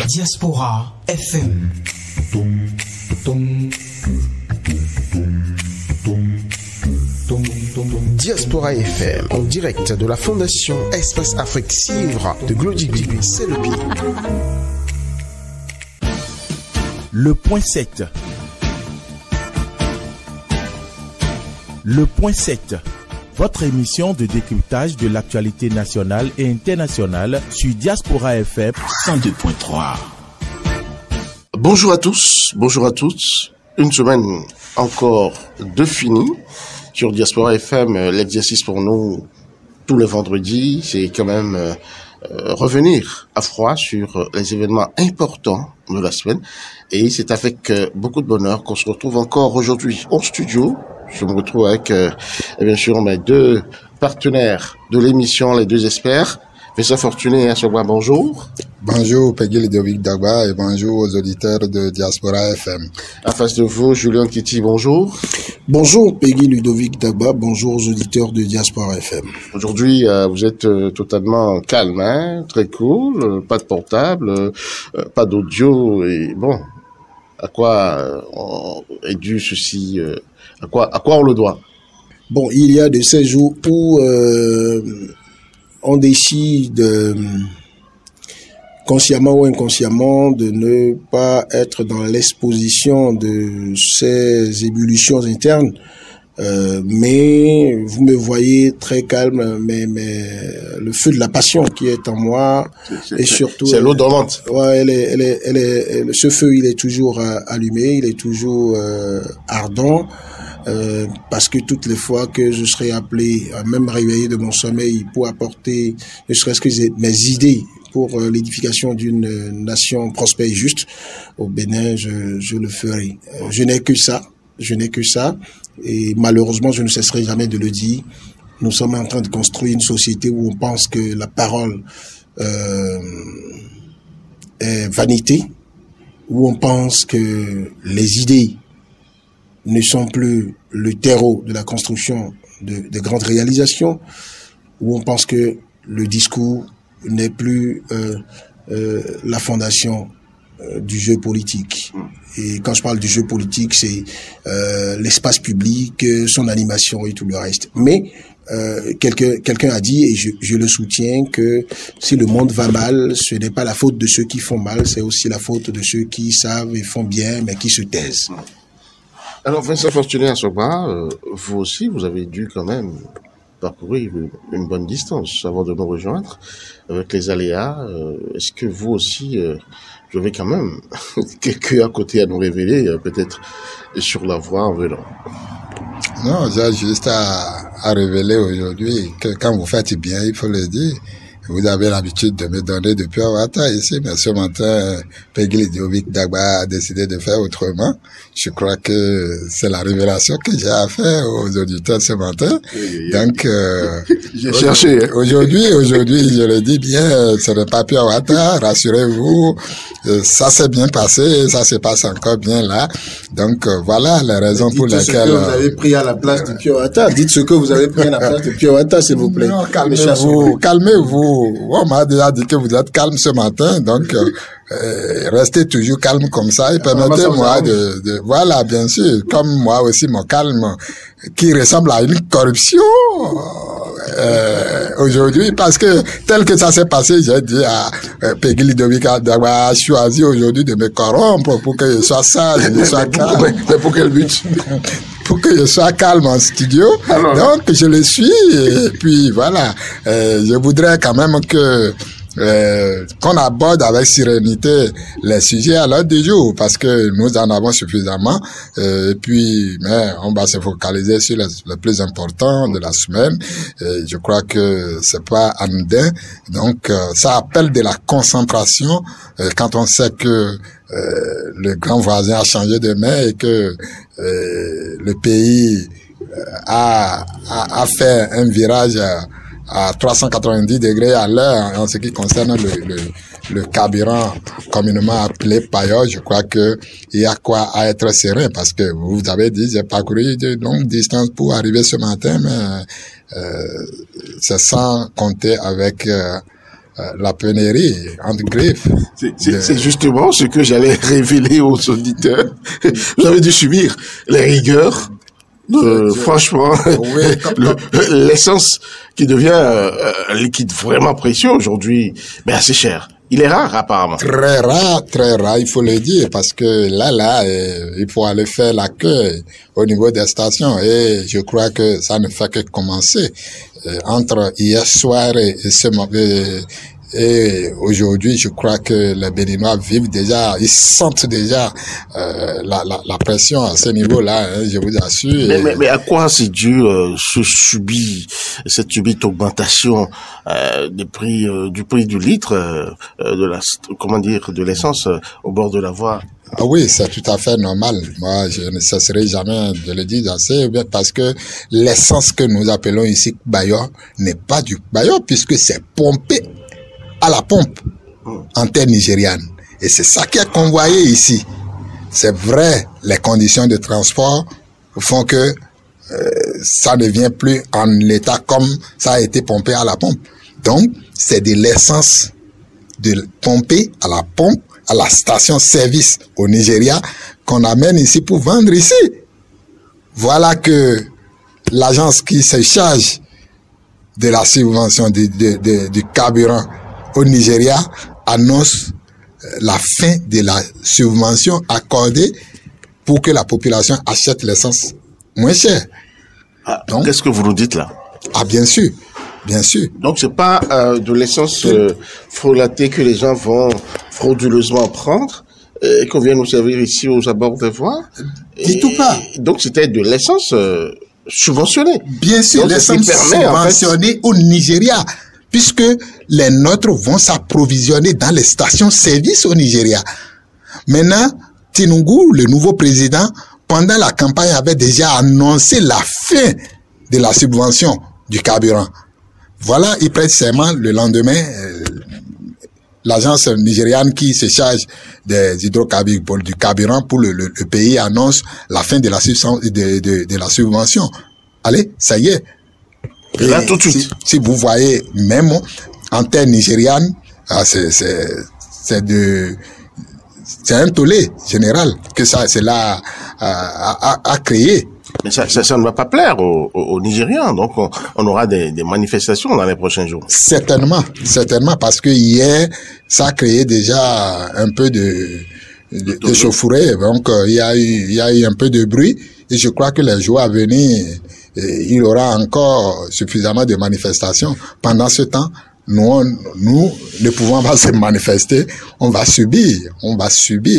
Diaspora FM. Diaspora FM, en direct de la Fondation Espace Afrique Civre de Glodibi, c'est le pays. Le point 7. Le point 7. Votre émission de décryptage de l'actualité nationale et internationale sur Diaspora FM 102.3. Bonjour à tous, bonjour à toutes. Une semaine encore de fini sur Diaspora FM. L'exercice pour nous tous les vendredis, c'est quand même revenir à froid sur les événements importants de la semaine. Et c'est avec beaucoup de bonheur qu'on se retrouve encore aujourd'hui en studio. Je me retrouve avec, bien sûr, mes deux partenaires de l'émission, les deux experts. Vincent Fortuné, bonjour. Bonjour, Peggy Ludovic Dagba, et bonjour aux auditeurs de Diaspora FM. En face de vous, Julien Kitty, bonjour. Bonjour, Peggy Ludovic Dagba, bonjour aux auditeurs de Diaspora FM. Aujourd'hui, vous êtes totalement calme, hein, très cool, pas de portable, pas d'audio, et bon, à quoi est dû ceci, à quoi on le doit? Bon, il y a de ces jours où on décide consciemment ou inconsciemment de ne pas être dans l'exposition de ces ébullitions internes. Mais vous me voyez très calme, mais le feu de la passion qui est en moi et surtout c'est l'eau dormante. Ouais, ce feu il est toujours allumé, il est toujours ardent. Parce que toutes les fois que je serai appelé à même réveiller de mon sommeil pour apporter ne serait-ce que mes idées pour l'édification d'une nation prospère et juste au Bénin, je le ferai. Je n'ai que ça, et malheureusement je ne cesserai jamais de le dire. Nous sommes en train de construire une société où on pense que la parole est vanité, où on pense que les idées ne sont plus le terreau de la construction de grandes réalisations, où on pense que le discours n'est plus la fondation du jeu politique. Et quand je parle du jeu politique, c'est l'espace public, son animation et tout le reste. Mais quelqu'un a dit, et je le soutiens, que si le monde va mal, ce n'est pas la faute de ceux qui font mal, c'est aussi la faute de ceux qui savent et font bien, mais qui se taisent. Alors, Vincent Fortuné vous aussi, vous avez dû quand même parcourir une bonne distance avant de nous rejoindre avec les aléas. Est-ce que vous aussi, vous avez quand même quelqu'un à côté à nous révéler, peut-être sur la voie en venant? Non, j'ai juste à révéler aujourd'hui que quand vous faites bien, il faut le dire. Vous avez l'habitude de me donner de pure water ici, mais ce matin, Peggy Ludovic Dagba a décidé de faire autrement. Je crois que c'est la révélation que j'ai à faire aux auditeurs ce matin. Donc, j'ai cherché. Aujourd'hui, je le dis bien, ce n'est pas pure water, rassurez-vous. Ça s'est bien passé, ça se passe encore bien là. Donc, voilà les raisons pour lesquelles... Dites ce que vous avez pris à la place de pure water. Dites ce que vous avez pris à la place de pure water, s'il vous plaît. Non, calmez-vous. On m'a déjà dit que vous êtes calme ce matin, donc restez toujours calme comme ça et permettez-moi de voilà, bien sûr, comme moi aussi mon calme qui ressemble à une corruption aujourd'hui, parce que tel que ça s'est passé, j'ai dit à Peggy Ludovic d'avoir choisi aujourd'hui de me corrompre pour que je sois sage, je sois calme. Mais pour quel but? Pour que je sois calme en studio. Alors, donc, je le suis. Et puis, voilà. Je voudrais quand même que qu'on aborde avec sérénité les sujets à l'ordre du jour, parce que nous en avons suffisamment. Et puis, mais on va se focaliser sur les plus importants de la semaine. Et je crois que c'est pas anodin. Donc, ça appelle de la concentration quand on sait que le grand voisin a changé de main et que le pays a fait un virage à 390 degrés à l'heure en ce qui concerne le carburant communément appelé paillage. Je crois que il y a quoi à être serein, parce que vous avez dit, j'ai parcouru de longues distances pour arriver ce matin, mais c'est sans compter avec la pénurie, entre griffes. C'est justement ce que j'allais révéler aux auditeurs. Vous avez dû subir les rigueurs. Franchement, oui, l'essence qui devient un liquide vraiment précieux aujourd'hui, mais assez cher. Il est rare, apparemment. Très rare, il faut le dire, parce que là, il faut aller faire l'accueil au niveau des stations, et je crois que ça ne fait que commencer. Entre hier soir et ce matin, et aujourd'hui, je crois que les Béninois vivent déjà, ils sentent déjà la pression à ce niveau-là, hein, je vous assure. Mais à quoi c'est dû cette subite augmentation du prix du litre de l'essence au bord de la voie? Ah oui, c'est tout à fait normal. Moi, je ne cesserai jamais de le dire assez, parce que l'essence que nous appelons ici Bayor n'est pas du Bayor, puisque c'est pompé à la pompe en terre nigériane. Et c'est ça qui est convoyé ici. C'est vrai, les conditions de transport font que ça ne vient plus en l'état comme ça a été pompé à la pompe. Donc, c'est de l'essence de pomper à la pompe, à la station-service au Nigeria, qu'on amène ici pour vendre ici. Voilà que l'agence qui se charge de la subvention du carburant au Nigeria annonce la fin de la subvention accordée pour que la population achète l'essence moins cher. Donc, qu'est-ce que vous nous dites là? Ah, bien sûr, bien sûr. Donc, c'est pas de l'essence frelatée que les gens vont frauduleusement prendre et qu'on vient nous servir ici aux abords des voies? Du tout pas. Donc, c'était de l'essence subventionnée. Bien sûr, l'essence subventionnée au Nigeria, puisque les nôtres vont s'approvisionner dans les stations-service au Nigeria. Maintenant, Tinubu, le nouveau président, pendant la campagne, avait déjà annoncé la fin de la subvention du carburant. Voilà, il prête serment le lendemain. L'agence nigériane qui se charge des hydrocarbures, du carburant pour le pays annonce la fin de la subvention. Allez, ça y est. Et là, tout de suite. Si vous voyez, même en terre nigériane, c'est un tollé général que cela a créé. Mais ça ne va pas plaire aux Nigérians, donc on aura des manifestations dans les prochains jours. Certainement, parce que hier, ça a créé déjà un peu de chauffourée, donc il y a eu un peu de bruit, et je crois que les jours à venir, il y aura encore suffisamment de manifestations. Pendant ce temps, nous ne pouvons pas se manifester, on va subir,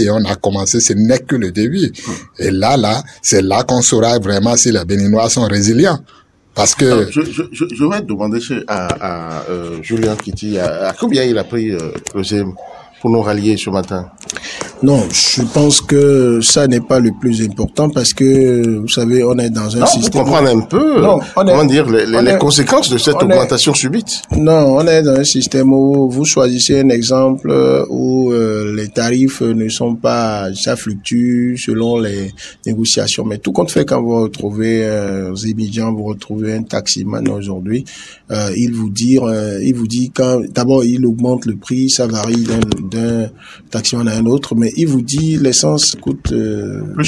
et on a commencé, ce n'est que le début. Et là, c'est là qu'on saura vraiment si les Béninois sont résilients. Parce que... Je vais demander à Julien Kiti, à combien il a pris le CM pour nous rallier ce matin? Non, je pense que ça n'est pas le plus important, parce que, vous savez, on est dans un système... Pour comprendre un peu, comment dire, les conséquences de cette augmentation subite. Non, on est dans un système où vous choisissez un exemple où les tarifs ne sont pas... Ça fluctue selon les négociations. Mais tout compte fait, quand vous retrouvez Zébidjan, vous retrouvez un taximan aujourd'hui, il vous dit quand... D'abord, il augmente le prix, ça varie d'un taximan à un autre, mais il vous dit l'essence coûte plus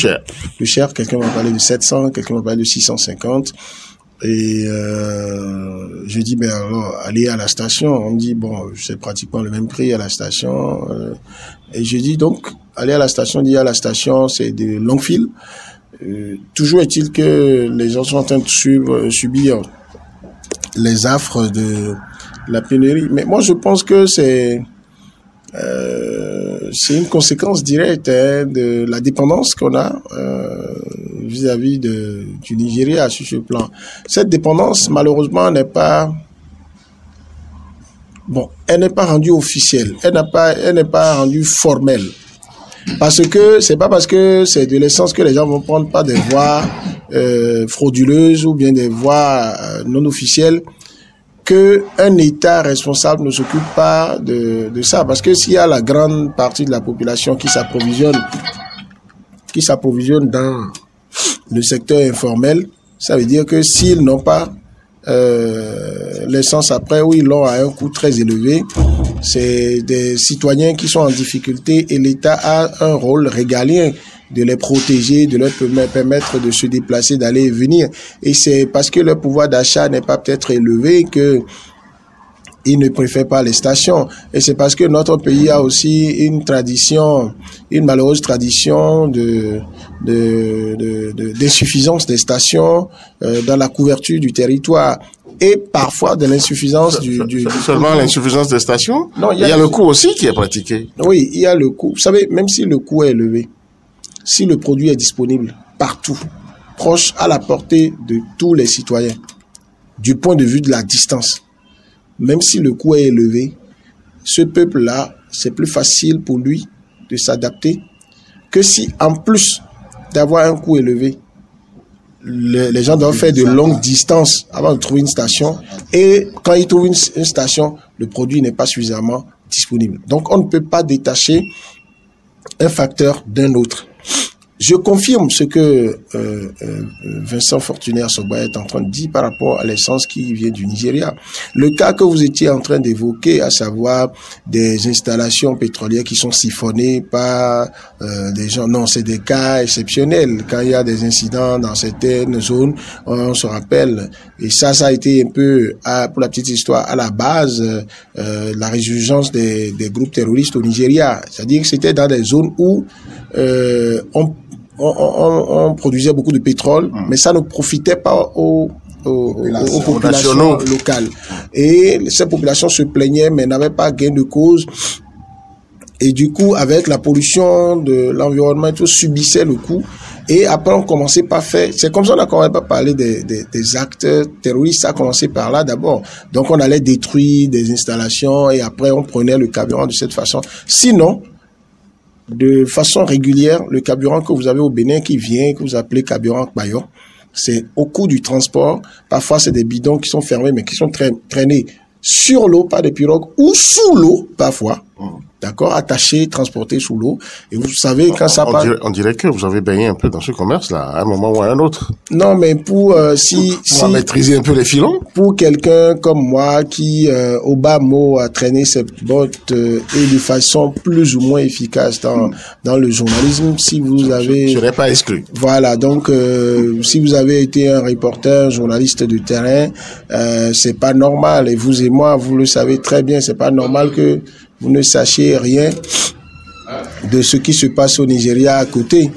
cher. Quelqu'un va parler de 700, quelqu'un va parler de 650. Et je dis, ben alors, allez à la station. On me dit, bon, c'est pratiquement le même prix à la station. Et je dis, donc, allez à la station. Dit à la station, c'est de longue file. Toujours est-il que les gens sont en train de subir les affres de la pénurie. Mais moi, je pense que c'est une conséquence directe de la dépendance qu'on a vis-à-vis du Nigeria sur ce plan. Cette dépendance, malheureusement, n'est pas rendue officielle. Elle n'est pas rendue formelle. Parce que c'est pas parce que c'est de l'essence que les gens vont prendre pas des voies frauduleuses ou bien des voies non officielles que un État responsable ne s'occupe pas de ça. Parce que s'il y a la grande partie de la population qui s'approvisionne dans le secteur informel, ça veut dire que s'ils n'ont pas l'essence après, ou ils l'ont à un coût très élevé, C'est des citoyens qui sont en difficulté et l'État a un rôle régalien de les protéger, de leur permettre de se déplacer, d'aller et venir. Et c'est parce que leur pouvoir d'achat n'est pas peut-être élevé que ils ne préfèrent pas les stations. Et c'est parce que notre pays a aussi une tradition, une malheureuse tradition d'insuffisance des stations dans la couverture du territoire. Et parfois de l'insuffisance Seulement l'insuffisance des stations? Non, il y a le coût aussi qui est pratiqué. Oui, il y a le coût. Vous savez, même si le coût est élevé, si le produit est disponible partout, proche à la portée de tous les citoyens, du point de vue de la distance, même si le coût est élevé, ce peuple-là, c'est plus facile pour lui de s'adapter que si, en plus d'avoir un coût élevé, les gens doivent faire de longues distances avant de trouver une station. Et quand ils trouvent une station, le produit n'est pas suffisamment disponible. Donc, on ne peut pas détacher un facteur d'un autre. Je confirme ce que Vincent Fortuné Asogba est en train de dire par rapport à l'essence qui vient du Nigeria. Le cas que vous étiez en train d'évoquer, à savoir des installations pétrolières qui sont siphonnées par des gens, non, c'est des cas exceptionnels. Quand il y a des incidents dans certaines zones, on se rappelle, et ça a été un peu, pour la petite histoire, à la base, la résurgence des groupes terroristes au Nigeria. C'est-à-dire que c'était dans des zones où on produisait beaucoup de pétrole, mais ça ne profitait pas aux populations locales. Et ces populations se plaignaient, mais n'avaient pas gain de cause. Et du coup, avec la pollution de l'environnement, tout subissait le coup. Et après, on commençait par faire... C'est comme ça qu'on n'a commencé pas parler des actes terroristes. Ça a commencé par là d'abord. Donc, on allait détruire des installations et après, on prenait le carburant de cette façon. Sinon, de façon régulière, le carburant que vous avez au Bénin qui vient, que vous appelez carburant Bayon, c'est au coût du transport. Parfois, c'est des bidons qui sont fermés, mais qui sont traînés sur l'eau par des pirogues ou sous l'eau, parfois. D'accord, attachés, transportés sous l'eau. Et vous savez, quand ça passe... On dirait que vous avez baigné un peu dans ce commerce-là, à un moment ou à un autre. Non, mais pour pour maîtriser un peu les filons. Pour quelqu'un comme moi qui, au bas mot, a traîné ses bottes et de façon plus ou moins efficace dans le journalisme, si vous avez... Je n'ai pas exclu. Voilà, donc si vous avez été un reporter, journaliste de terrain, c'est pas normal. Et vous et moi, vous le savez très bien, c'est pas normal que vous ne sachiez rien de ce qui se passe au Nigeria à côté.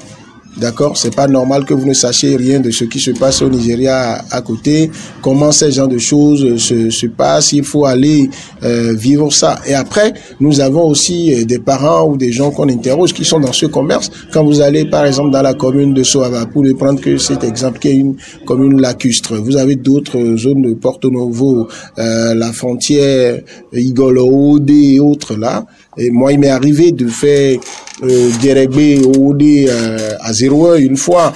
D'accord? C'est pas normal que vous ne sachiez rien de ce qui se passe au Nigeria à côté. Comment ces genres de choses se passent. Il faut aller vivre ça. Et après, nous avons aussi des parents ou des gens qu'on interroge qui sont dans ce commerce. Quand vous allez, par exemple, dans la commune de Soava, pour ne prendre que cet exemple qui est une commune lacustre, vous avez d'autres zones de Porto Novo, la frontière Igolo, et autres là. Et moi, il m'est arrivé de faire Dieregbe OD à 0 une fois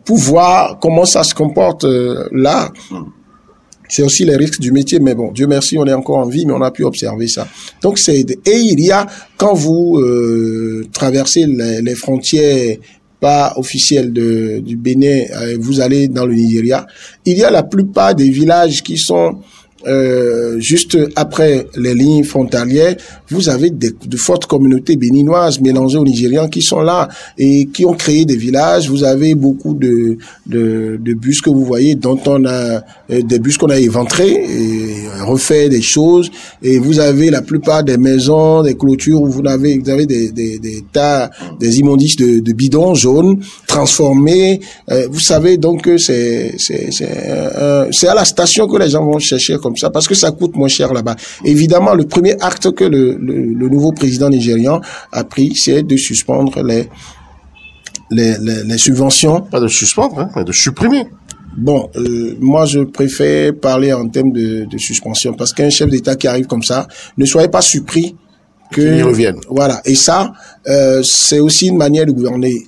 pour voir comment ça se comporte là. C'est aussi les risques du métier, mais bon, Dieu merci, on est encore en vie, mais on a pu observer ça. Donc et il y a, quand vous traversez les frontières pas officielles du Bénin, vous allez dans le Nigeria, il y a la plupart des villages qui sont juste après les lignes frontalières, vous avez de fortes communautés béninoises mélangées aux Nigérians qui sont là et qui ont créé des villages. Vous avez beaucoup de bus que vous voyez, dont on a des bus qu'on a éventrés et refait des choses. Et vous avez la plupart des maisons, des clôtures où vous avez des tas, des immondices de bidons jaunes transformés. Vous savez donc que c'est à la station que les gens vont chercher comme ça, parce que ça coûte moins cher là-bas. Évidemment, le premier acte que le nouveau président nigérian a pris, c'est de suspendre les subventions. Pas de suspendre, hein, mais de supprimer. Bon, moi je préfère parler en termes de suspension, parce qu'un chef d'État qui arrive comme ça, ne soyez pas surpris qu'ils reviennent. Voilà. Et ça, c'est aussi une manière de gouverner.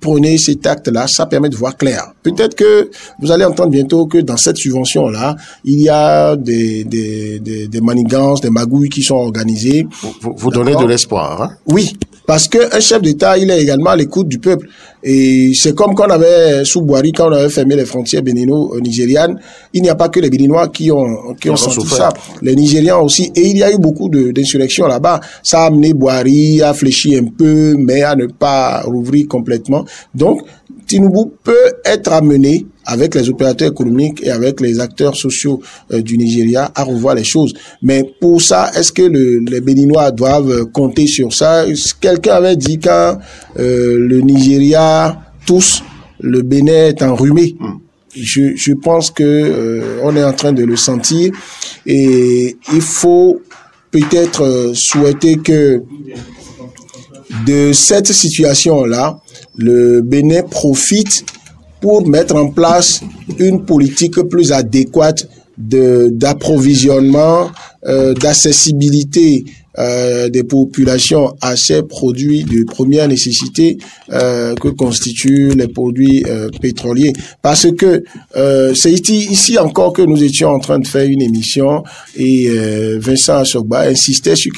Prenez cet acte-là, ça permet de voir clair. Peut-être que vous allez entendre bientôt que dans cette subvention-là, il y a des manigances, des magouilles qui sont organisées. Vous donnez de l'espoir, hein? Oui. parce que un chef d'État, il est également à l'écoute du peuple. Et c'est comme quand on avait, sous Boari, quand on avait fermé les frontières bénino-nigérianes, il n'y a pas que les Béninois qui ont senti ça. Les Nigérians aussi. Et il y a eu beaucoup d'insurrections là-bas. Ça a amené Boari à fléchir un peu, mais à ne pas rouvrir complètement. Donc, Tinubu peut être amené, avec les opérateurs économiques et avec les acteurs sociaux du Nigeria, à revoir les choses. Mais pour ça, est-ce que les Béninois doivent compter sur ça? Quelqu'un avait dit quand le Nigeria tousse, le Bénin est enrhumé. Je pense que on est en train de le sentir et il faut peut-être souhaiter que de cette situation-là, le Bénin profite pour mettre en place une politique plus adéquate d'approvisionnement, d'accessibilité des populations à ces produits de première nécessité que constituent les produits pétroliers. Parce que c'est ici encore que nous étions en train de faire une émission et Vincent Assogba insistait sur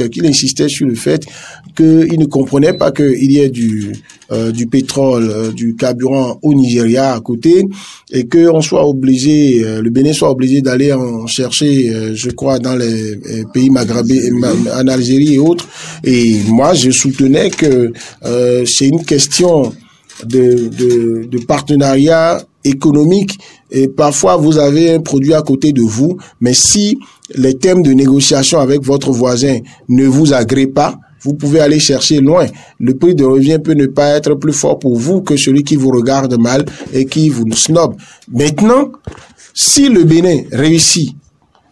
le fait qu'il ne comprenait pas qu'il y ait du pétrole, du carburant au Nigeria à côté et que on soit obligé, le Bénin soit obligé d'aller en chercher, je crois, dans les pays maghrébins, en Algérie et autres. Et moi, je soutenais que c'est une question de partenariat économique. Et parfois, vous avez un produit à côté de vous, mais si les thèmes de négociation avec votre voisin ne vous agréent pas, vous pouvez aller chercher loin. Le prix de revient peut ne pas être plus fort pour vous que celui qui vous regarde mal et qui vous snob. Maintenant, si le Bénin réussit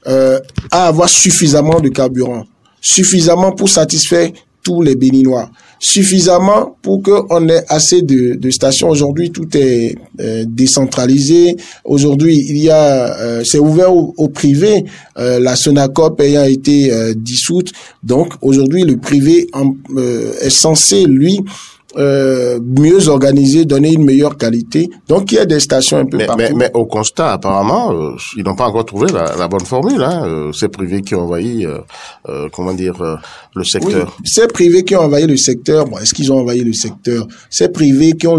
à avoir suffisamment de carburant, suffisamment pour satisfaire tous les Béninois, suffisamment pour qu'on ait assez de stations. Aujourd'hui, tout est décentralisé. Aujourd'hui, il y a, c'est ouvert au privé. La Sonacop ayant été dissoute. Donc, aujourd'hui, le privé est censé, lui, mieux organisé, donner une meilleure qualité. Donc, il y a des stations un peu partout. Mais au constat, apparemment, ils n'ont pas encore trouvé la bonne formule. Ces privés qui ont envahi, le secteur. Oui, ces privés qui ont envahi le secteur, bon, est-ce qu'ils ont envahi le secteur? Ces privés qui ont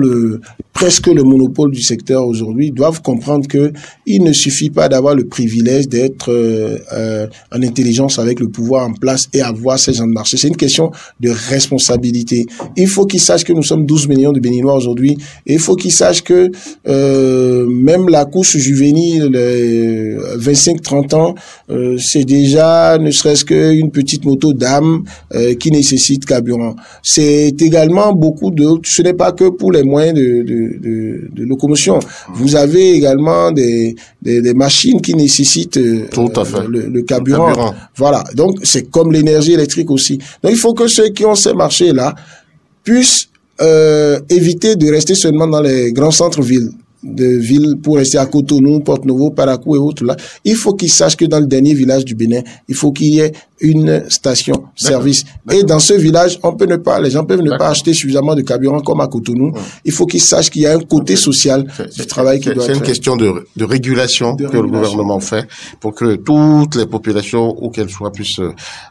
presque le monopole du secteur aujourd'hui doivent comprendre que il ne suffit pas d'avoir le privilège d'être en intelligence avec le pouvoir en place et avoir ces gens de marché. C'est une question de responsabilité. Il faut qu'ils sachent que nous sommes 12 millions de Béninois aujourd'hui et il faut qu'ils sachent que même la couche juvénile, 25-30 ans, c'est déjà ne serait-ce qu'une petite moto d'âme qui nécessite carburant. C'est également beaucoup ce n'est pas que pour les moyens de locomotion. Vous avez également des machines qui nécessitent le carburant. Voilà. Donc, c'est comme l'énergie électrique aussi. Donc, il faut que ceux qui ont ces marchés-là puissent éviter de rester seulement dans les grands centres-villes. Pour rester à Cotonou, Porto-Novo, Parakou et autres là. Il faut qu'ils sachent que dans le dernier village du Bénin, il faut qu'il y ait une station-service. Et dans ce village, les gens peuvent ne pas acheter suffisamment de carburant comme à Cotonou. Il faut qu'ils sachent qu'il y a un côté social du travail qui doit être fait. C'est une question de régulation que le gouvernement fait pour que toutes les populations, où qu'elles soient, puissent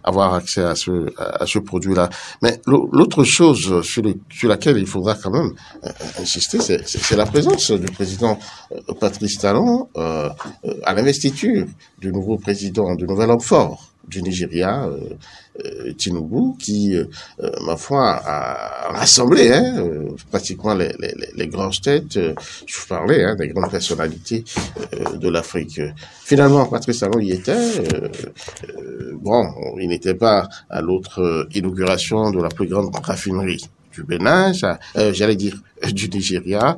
avoir accès à ce produit-là. Mais l'autre chose sur laquelle il faudra quand même insister, c'est la présence du président Patrice Talon à l'investiture du nouveau président, du nouvel homme fort du Nigeria, Tinubu, qui, ma foi, a rassemblé pratiquement les grosses têtes. Je vous parlais des grandes personnalités de l'Afrique. Finalement, Patrice Talon y était. Il n'était pas à l'autre inauguration de la plus grande raffinerie du Bénin, du Nigeria,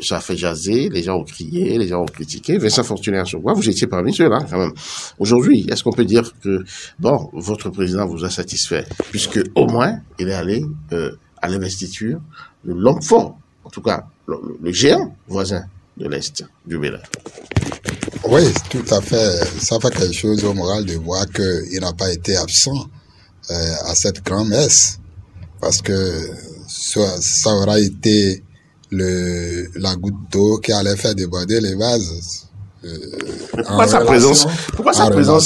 ça a fait jaser, les gens ont crié, les gens ont critiqué. Vincent Fortuné Assogba, vous étiez parmi ceux-là, quand même. Aujourd'hui, est-ce qu'on peut dire que, votre président vous a satisfait, puisque au moins, il est allé à l'investiture de l'homme fort, en tout cas, le géant voisin de l'Est du Bénin? Oui, tout à fait. Ça fait quelque chose au moral de voir qu'il n'a pas été absent à cette grand-messe, parce que ça aura été la goutte d'eau qui allait faire déborder les vases. Pourquoi sa présence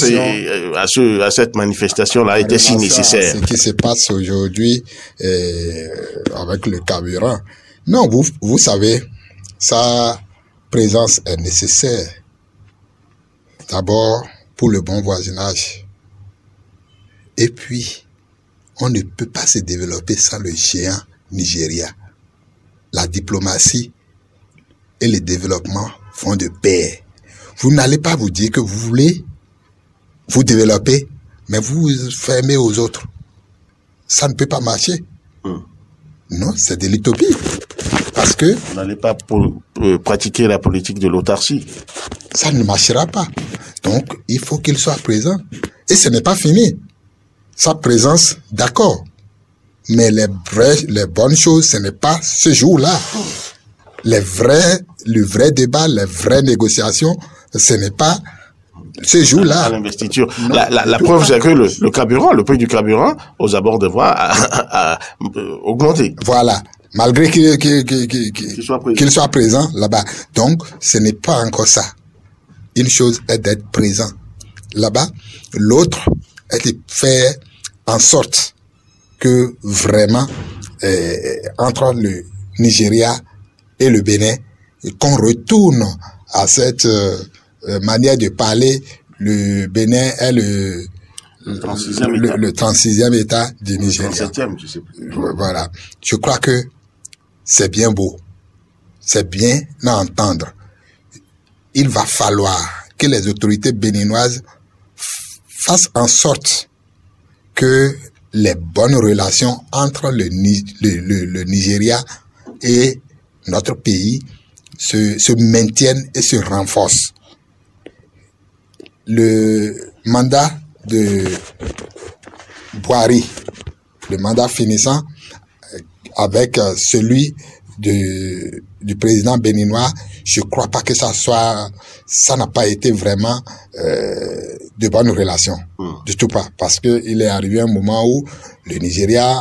à cette manifestation-là était si nécessaire? Ce qui se passe aujourd'hui avec le carburant. Non, vous savez, sa présence est nécessaire. D'abord, pour le bon voisinage. Et puis, on ne peut pas se développer sans le géant Nigeria. La diplomatie et le développement font de pair. Vous n'allez pas vous dire que vous voulez vous développer, mais vous vous fermez aux autres. Ça ne peut pas marcher. Non, c'est de l'utopie. Parce que... Vous n'allez pas pratiquer la politique de l'autarcie. Ça ne marchera pas. Donc, il faut qu'il soit présent. Et ce n'est pas fini. Sa présence, d'accord. Mais les bonnes choses, ce n'est pas ce jour-là. Le vrai débat, les vraies négociations, ce n'est pas ce jour-là. À l'investiture. La preuve, c'est que le carburant, le prix du carburant, aux abords de voie, a augmenté. Voilà. Malgré qu'il soit présent là-bas. Donc, ce n'est pas encore ça. Une chose est d'être présent là-bas. L'autre est de faire en sorte que vraiment, entre le Nigeria et le Bénin, qu'on retourne à cette manière de parler. Le Bénin est le 36e État du Nigeria. 37e, je sais plus. Voilà. Je crois que c'est bien beau. C'est bien à entendre. Il va falloir que les autorités béninoises fassent en sorte que les bonnes relations entre le Nigeria et notre pays se maintiennent et se renforcent. Le mandat de Boari, le mandat finissant avec celui du président béninois, je crois pas que ça n'a pas été vraiment de bonnes relations. Du tout pas. Parce que il est arrivé un moment où le Nigeria,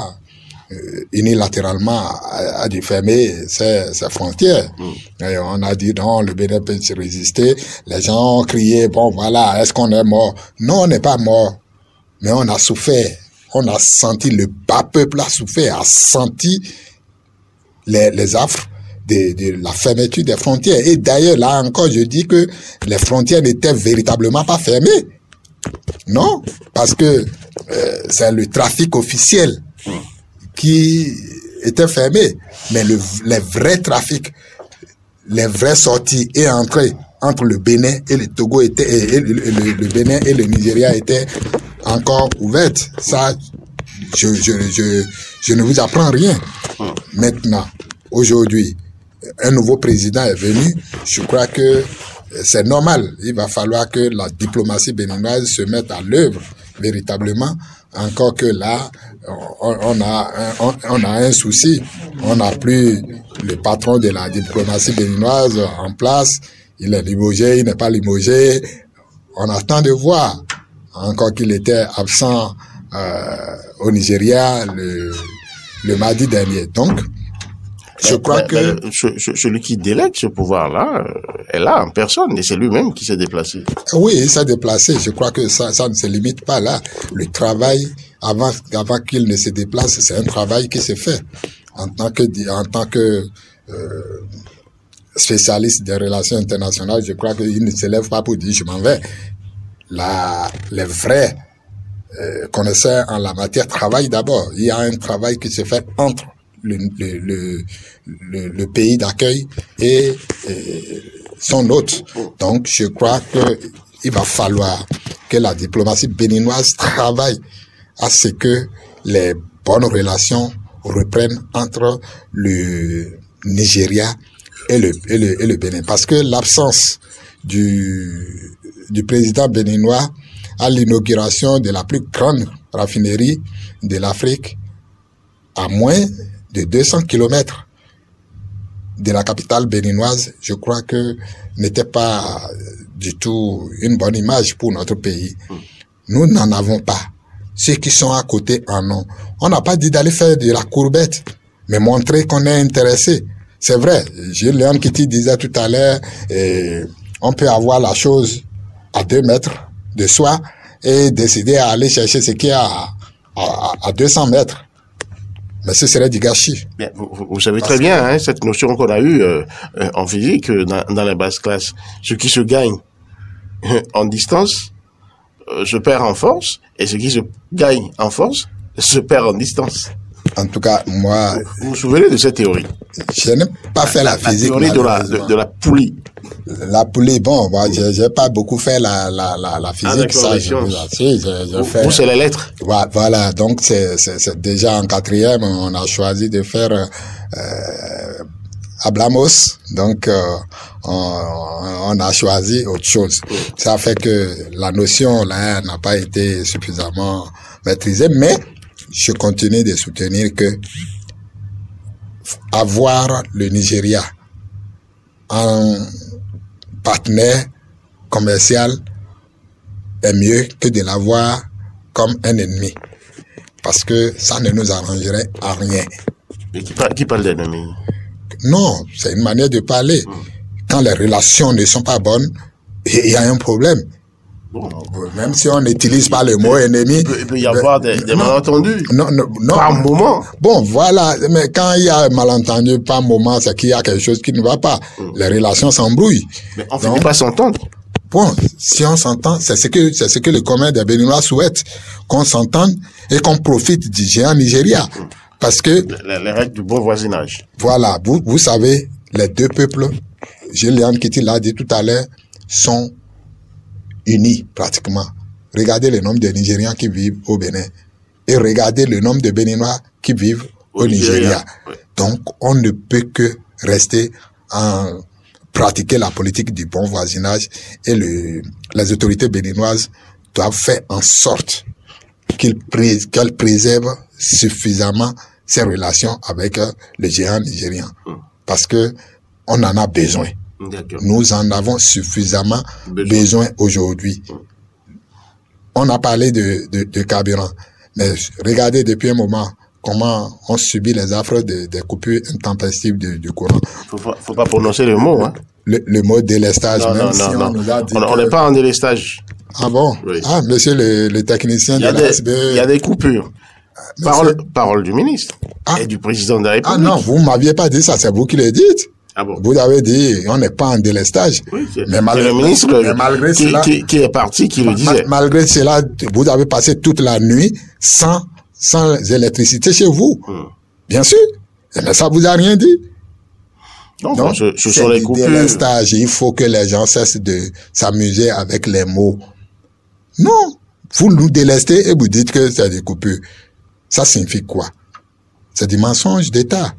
unilatéralement, a dû fermer ses frontières. Et on a dit non, le Bénin peut se résister. Les gens ont crié, bon voilà, est-ce qu'on est mort? Non, on n'est pas mort. Mais on a souffert. On a senti, le bas peuple a souffert, a senti les affres de la fermeture des frontières. Et d'ailleurs, là encore, je dis que les frontières n'étaient véritablement pas fermées. Non, parce que c'est le trafic officiel qui était fermé. Mais les vrais trafics, les vraies sorties et entrées entre le Bénin et le Togo et le Bénin et le Nigeria étaient encore ouvertes. Ça, je ne vous apprends rien. Maintenant, aujourd'hui, un nouveau président est venu. Je crois que c'est normal. Il va falloir que la diplomatie béninoise se mette à l'œuvre véritablement. Encore que là, on a un souci. On n'a plus le patron de la diplomatie béninoise en place. Il est limogé, il n'est pas limogé. On attend de voir. Encore qu'il était absent au Nigeria le mardi dernier. Donc, je crois que... celui qui délègue ce pouvoir-là est là en personne et c'est lui-même qui s'est déplacé. Oui, il s'est déplacé. Je crois que ça ne se limite pas là. Le travail, avant qu'il ne se déplace, c'est un travail qui se fait. En tant que spécialiste des relations internationales, je crois qu'il ne se lève pas pour dire je m'en vais. Les vrais connaisseurs en la matière travaillent d'abord. Il y a un travail qui se fait entre le pays d'accueil et son hôte. Donc, je crois qu'il va falloir que la diplomatie béninoise travaille à ce que les bonnes relations reprennent entre le Nigeria et le Bénin. Parce que l'absence du président béninois à l'inauguration de la plus grande raffinerie de l'Afrique à moins de 200 kilomètres de la capitale béninoise, je crois que n'était pas du tout une bonne image pour notre pays. Nous n'en avons pas. Ceux qui sont à côté en ont. On n'a pas dit d'aller faire de la courbette, mais montrer qu'on est intéressé. C'est vrai, Gilles Léon Kitty disait tout à l'heure, on peut avoir la chose à 2 mètres de soi et décider à aller chercher ce qui est à 200 mètres. Mais ce serait du gâchis. Bien, vous savez très bien, hein, cette notion qu'on a eue en physique, dans la basse classe. Ce qui se gagne en distance se perd en force, et ce qui se gagne en force se perd en distance. En tout cas, moi... Vous vous souvenez de cette théorie? Je n'ai pas fait la physique. La théorie de la poulie. La poulie, bon, moi, j'ai pas beaucoup fait la physique. Ça, j'ai fait. Vous, c'est les lettres. Voilà, donc c'est déjà en 4e, on a choisi de faire Ablamos, donc on a choisi autre chose. Ça fait que la notion là n'a pas été suffisamment maîtrisée, mais je continue de soutenir que avoir le Nigeria en partenaire commercial est mieux que de l'avoir comme un ennemi. Parce que ça ne nous arrangerait à rien. Et qui parle d'ennemi? Non, c'est une manière de parler. Quand les relations ne sont pas bonnes, il y a un problème. Bon. Même si on n'utilise pas le mot ennemi. Il peut y avoir des malentendus. Non. Par moment. Bon, voilà. Mais quand il y a un malentendu par moment, c'est qu'il y a quelque chose qui ne va pas. Les relations s'embrouillent. Mais on ne finit pas s'entendre. Bon, si on s'entend, c'est ce que le commun des Béninois souhaite. Qu'on s'entende et qu'on profite du géant Nigeria. Parce que... Les règles du bon voisinage. Voilà. Vous savez, les deux peuples, Julian Kitty l'a dit tout à l'heure, sont unis pratiquement. Regardez le nombre de Nigérians qui vivent au Bénin et regardez le nombre de Béninois qui vivent au Nigeria. Oui. Donc, on ne peut que rester en pratiquer la politique du bon voisinage et les autorités béninoises doivent faire en sorte qu'elles préservent suffisamment ces relations avec le géant nigérian. Parce que on en a besoin. Nous en avons suffisamment besoin aujourd'hui. On a parlé de carburant, mais regardez depuis un moment comment on subit les affres des coupures intempestives du courant. Faut pas prononcer le mot, hein. Le mot délestage, on nous a dit on n'est pas en délestage. Ah bon? Oui. Ah, monsieur le technicien de l'ASB. Il y a des coupures. Parole du ministre et du président de la République. Ah non, vous m'aviez pas dit ça, c'est vous qui le dites. Ah bon? Vous avez dit, on n'est pas en délestage. Oui, c'est le ministre qui est parti qui le disait. Malgré cela, vous avez passé toute la nuit sans électricité chez vous. Bien sûr. Mais ça vous a rien dit. Non, donc, ce sont les coupures. Délestage. Il faut que les gens cessent de s'amuser avec les mots. Non. Vous nous délestez et vous dites que c'est des coupures. Ça signifie quoi? C'est du mensonge d'État.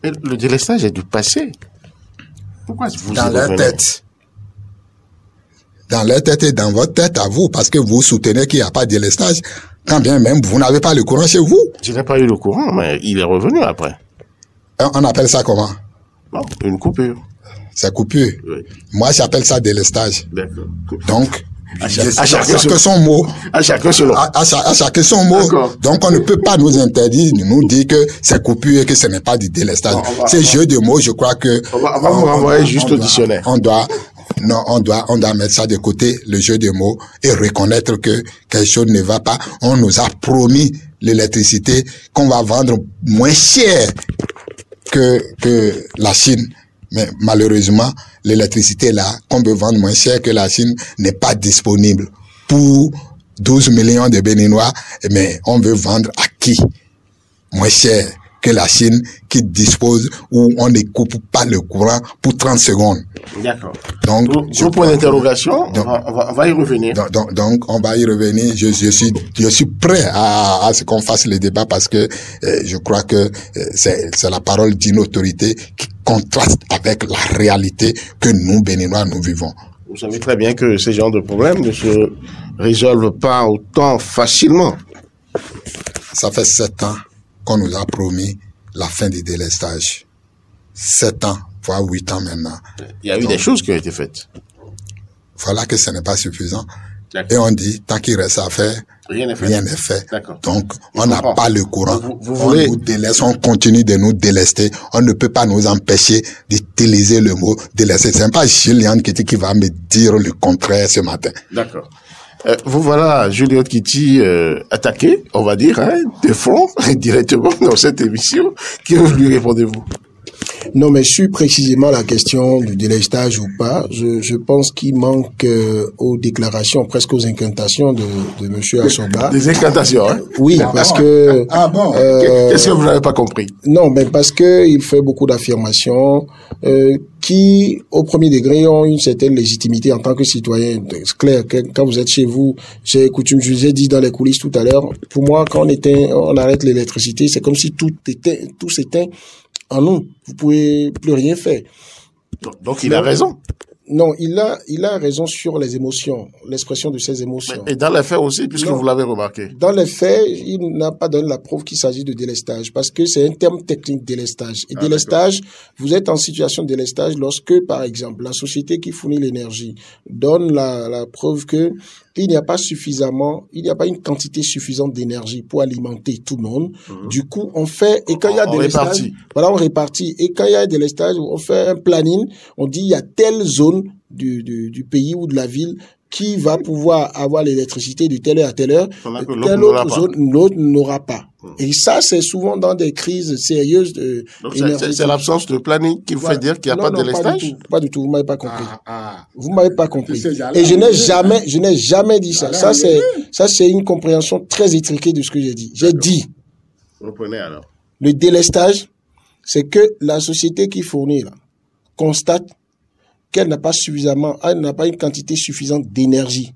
Mais le délestage est du passé. Pourquoi vous dans leur tête. Dans leur tête et dans votre tête à vous, parce que vous soutenez qu'il n'y a pas de délestage, quand bien même vous n'avez pas le courant chez vous. Je n'ai pas eu le courant, mais il est revenu après. On appelle ça comment? Bon, une coupure. C'est coupure. Oui. Moi, j'appelle ça délestage. D'accord. Donc, à chacun son mot. À chacun selon. À chacun son mot. Donc, on ne peut pas nous interdire, nous dire que c'est coupure et que ce n'est pas du délestage. Ces jeux de mots, je crois que... On va vous renvoyer juste au dictionnaire. On doit mettre ça de côté, le jeu de mots, et reconnaître que quelque chose ne va pas. On nous a promis l'électricité qu'on va vendre moins cher que la Chine. Mais malheureusement, l'électricité là, qu'on peut vendre moins cher que la Chine, n'est pas disponible pour 12 millions de Béninois. Mais on veut vendre à qui? Moins cher que la Chine qui dispose où on ne coupe pas le courant pour 30 secondes. D'accord. Donc, sur point d'interrogation, on va y revenir. Donc, on va y revenir. Je suis prêt à ce qu'on fasse le débat parce que je crois que c'est la parole d'une autorité qui contraste avec la réalité que nous, Béninois, nous vivons. Vous savez très bien que ces genres de problèmes ne se résolvent pas autant facilement. Ça fait 7 ans qu'on nous a promis la fin du délestage. 7 ans, voire 8 ans maintenant. Il y a eu des choses qui ont été faites. Voilà que ce n'est pas suffisant. Et on dit, tant qu'il reste à faire, rien n'est fait. Donc, on n'a pas le courant. On nous délaisse, on continue de nous délester. On ne peut pas nous empêcher d'utiliser le mot délester. C'est pas Julian qui va me dire le contraire ce matin. D'accord. Vous voilà, Juliette Kitty, attaqué, on va dire, de front, directement dans cette émission. Que lui répondez-vous? Non, mais sur précisément la question du délestage ou pas, je pense qu'il manque aux déclarations, presque aux incantations de monsieur Assoba. Des incantations, hein? Oui, parce que... Ah bon? Qu'est-ce que vous n'avez pas compris? Non, mais parce que il fait beaucoup d'affirmations qui, au premier degré, ont une certaine légitimité en tant que citoyen. C'est clair, quand vous êtes chez vous, j'ai coutume, je vous ai dit dans les coulisses tout à l'heure, pour moi, quand on arrête l'électricité, c'est comme si tout s'éteint en nous. Vous pouvez plus rien faire. Donc il a raison. Non, il a raison sur les émotions, l'expression de ses émotions. Et dans les faits aussi, puisque vous l'avez remarqué. Dans les faits, il n'a pas donné la preuve qu'il s'agit de délestage, parce que c'est un terme technique, délestage. Et délestage, vous êtes en situation de délestage lorsque, par exemple, la société qui fournit l'énergie donne la preuve que il n'y a pas une quantité suffisante d'énergie pour alimenter tout le monde. Du coup, on fait, et quand il y a des délestage, voilà, on répartit. Et quand il y a des délestage, on fait un planning, on dit il y a telle zone du pays ou de la ville qui va pouvoir avoir l'électricité de telle heure à telle heure, telle autre zone, l'autre n'aura pas. Et ça, c'est souvent dans des crises sérieuses de c'est l'absence de planning qui vous fait dire qu'il n'y a pas de délestage? Pas du tout, vous m'avez pas compris. Vous m'avez pas compris. Et je n'ai jamais dit ça. Ça, c'est une compréhension très étriquée de ce que j'ai dit. J'ai dit. Reprenez alors. Le délestage, c'est que la société qui fournit, là, constate qu'elle n'a pas une quantité suffisante d'énergie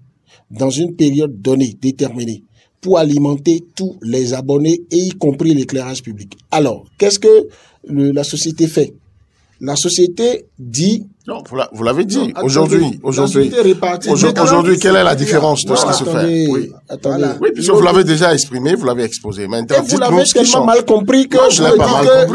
dans une période donnée, déterminée, pour alimenter tous les abonnés, et y compris l'éclairage public. Alors, qu'est-ce que la société fait? La société dit... Non, vous l'avez dit. Aujourd'hui, quelle est la différence de ce qui se fait? Oui. Attendez. Oui, puisque vous l'avez déjà exprimé, vous l'avez exposé. Maintenant, vous l'avez tellement mal compris que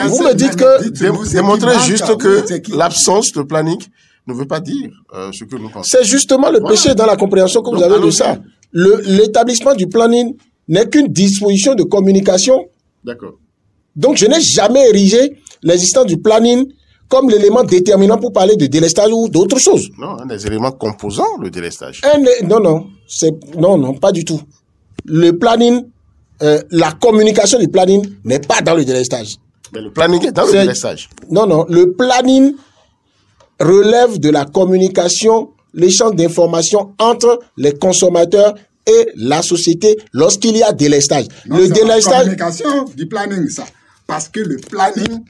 vous me dites que... Démontrez juste que l'absence de planning ne veut pas dire ce que nous pensons. C'est justement le péché dans la compréhension que vous avez de ça. L'établissement du planning n'est qu'une disposition de communication. D'accord. Donc, je n'ai jamais érigé l'existence du planning comme l'élément déterminant pour parler de délestage ou d'autres choses. Non, un des éléments composants, le délestage. Non, pas du tout. Le planning, la communication du planning n'est pas dans le délestage. Mais le planning est dans le délestage. Non, le planning relève de la communication, l'échange d'informations entre les consommateurs et la société lorsqu'il y a délestage. Le délestage... La communication du planning, ça. Parce que le planning,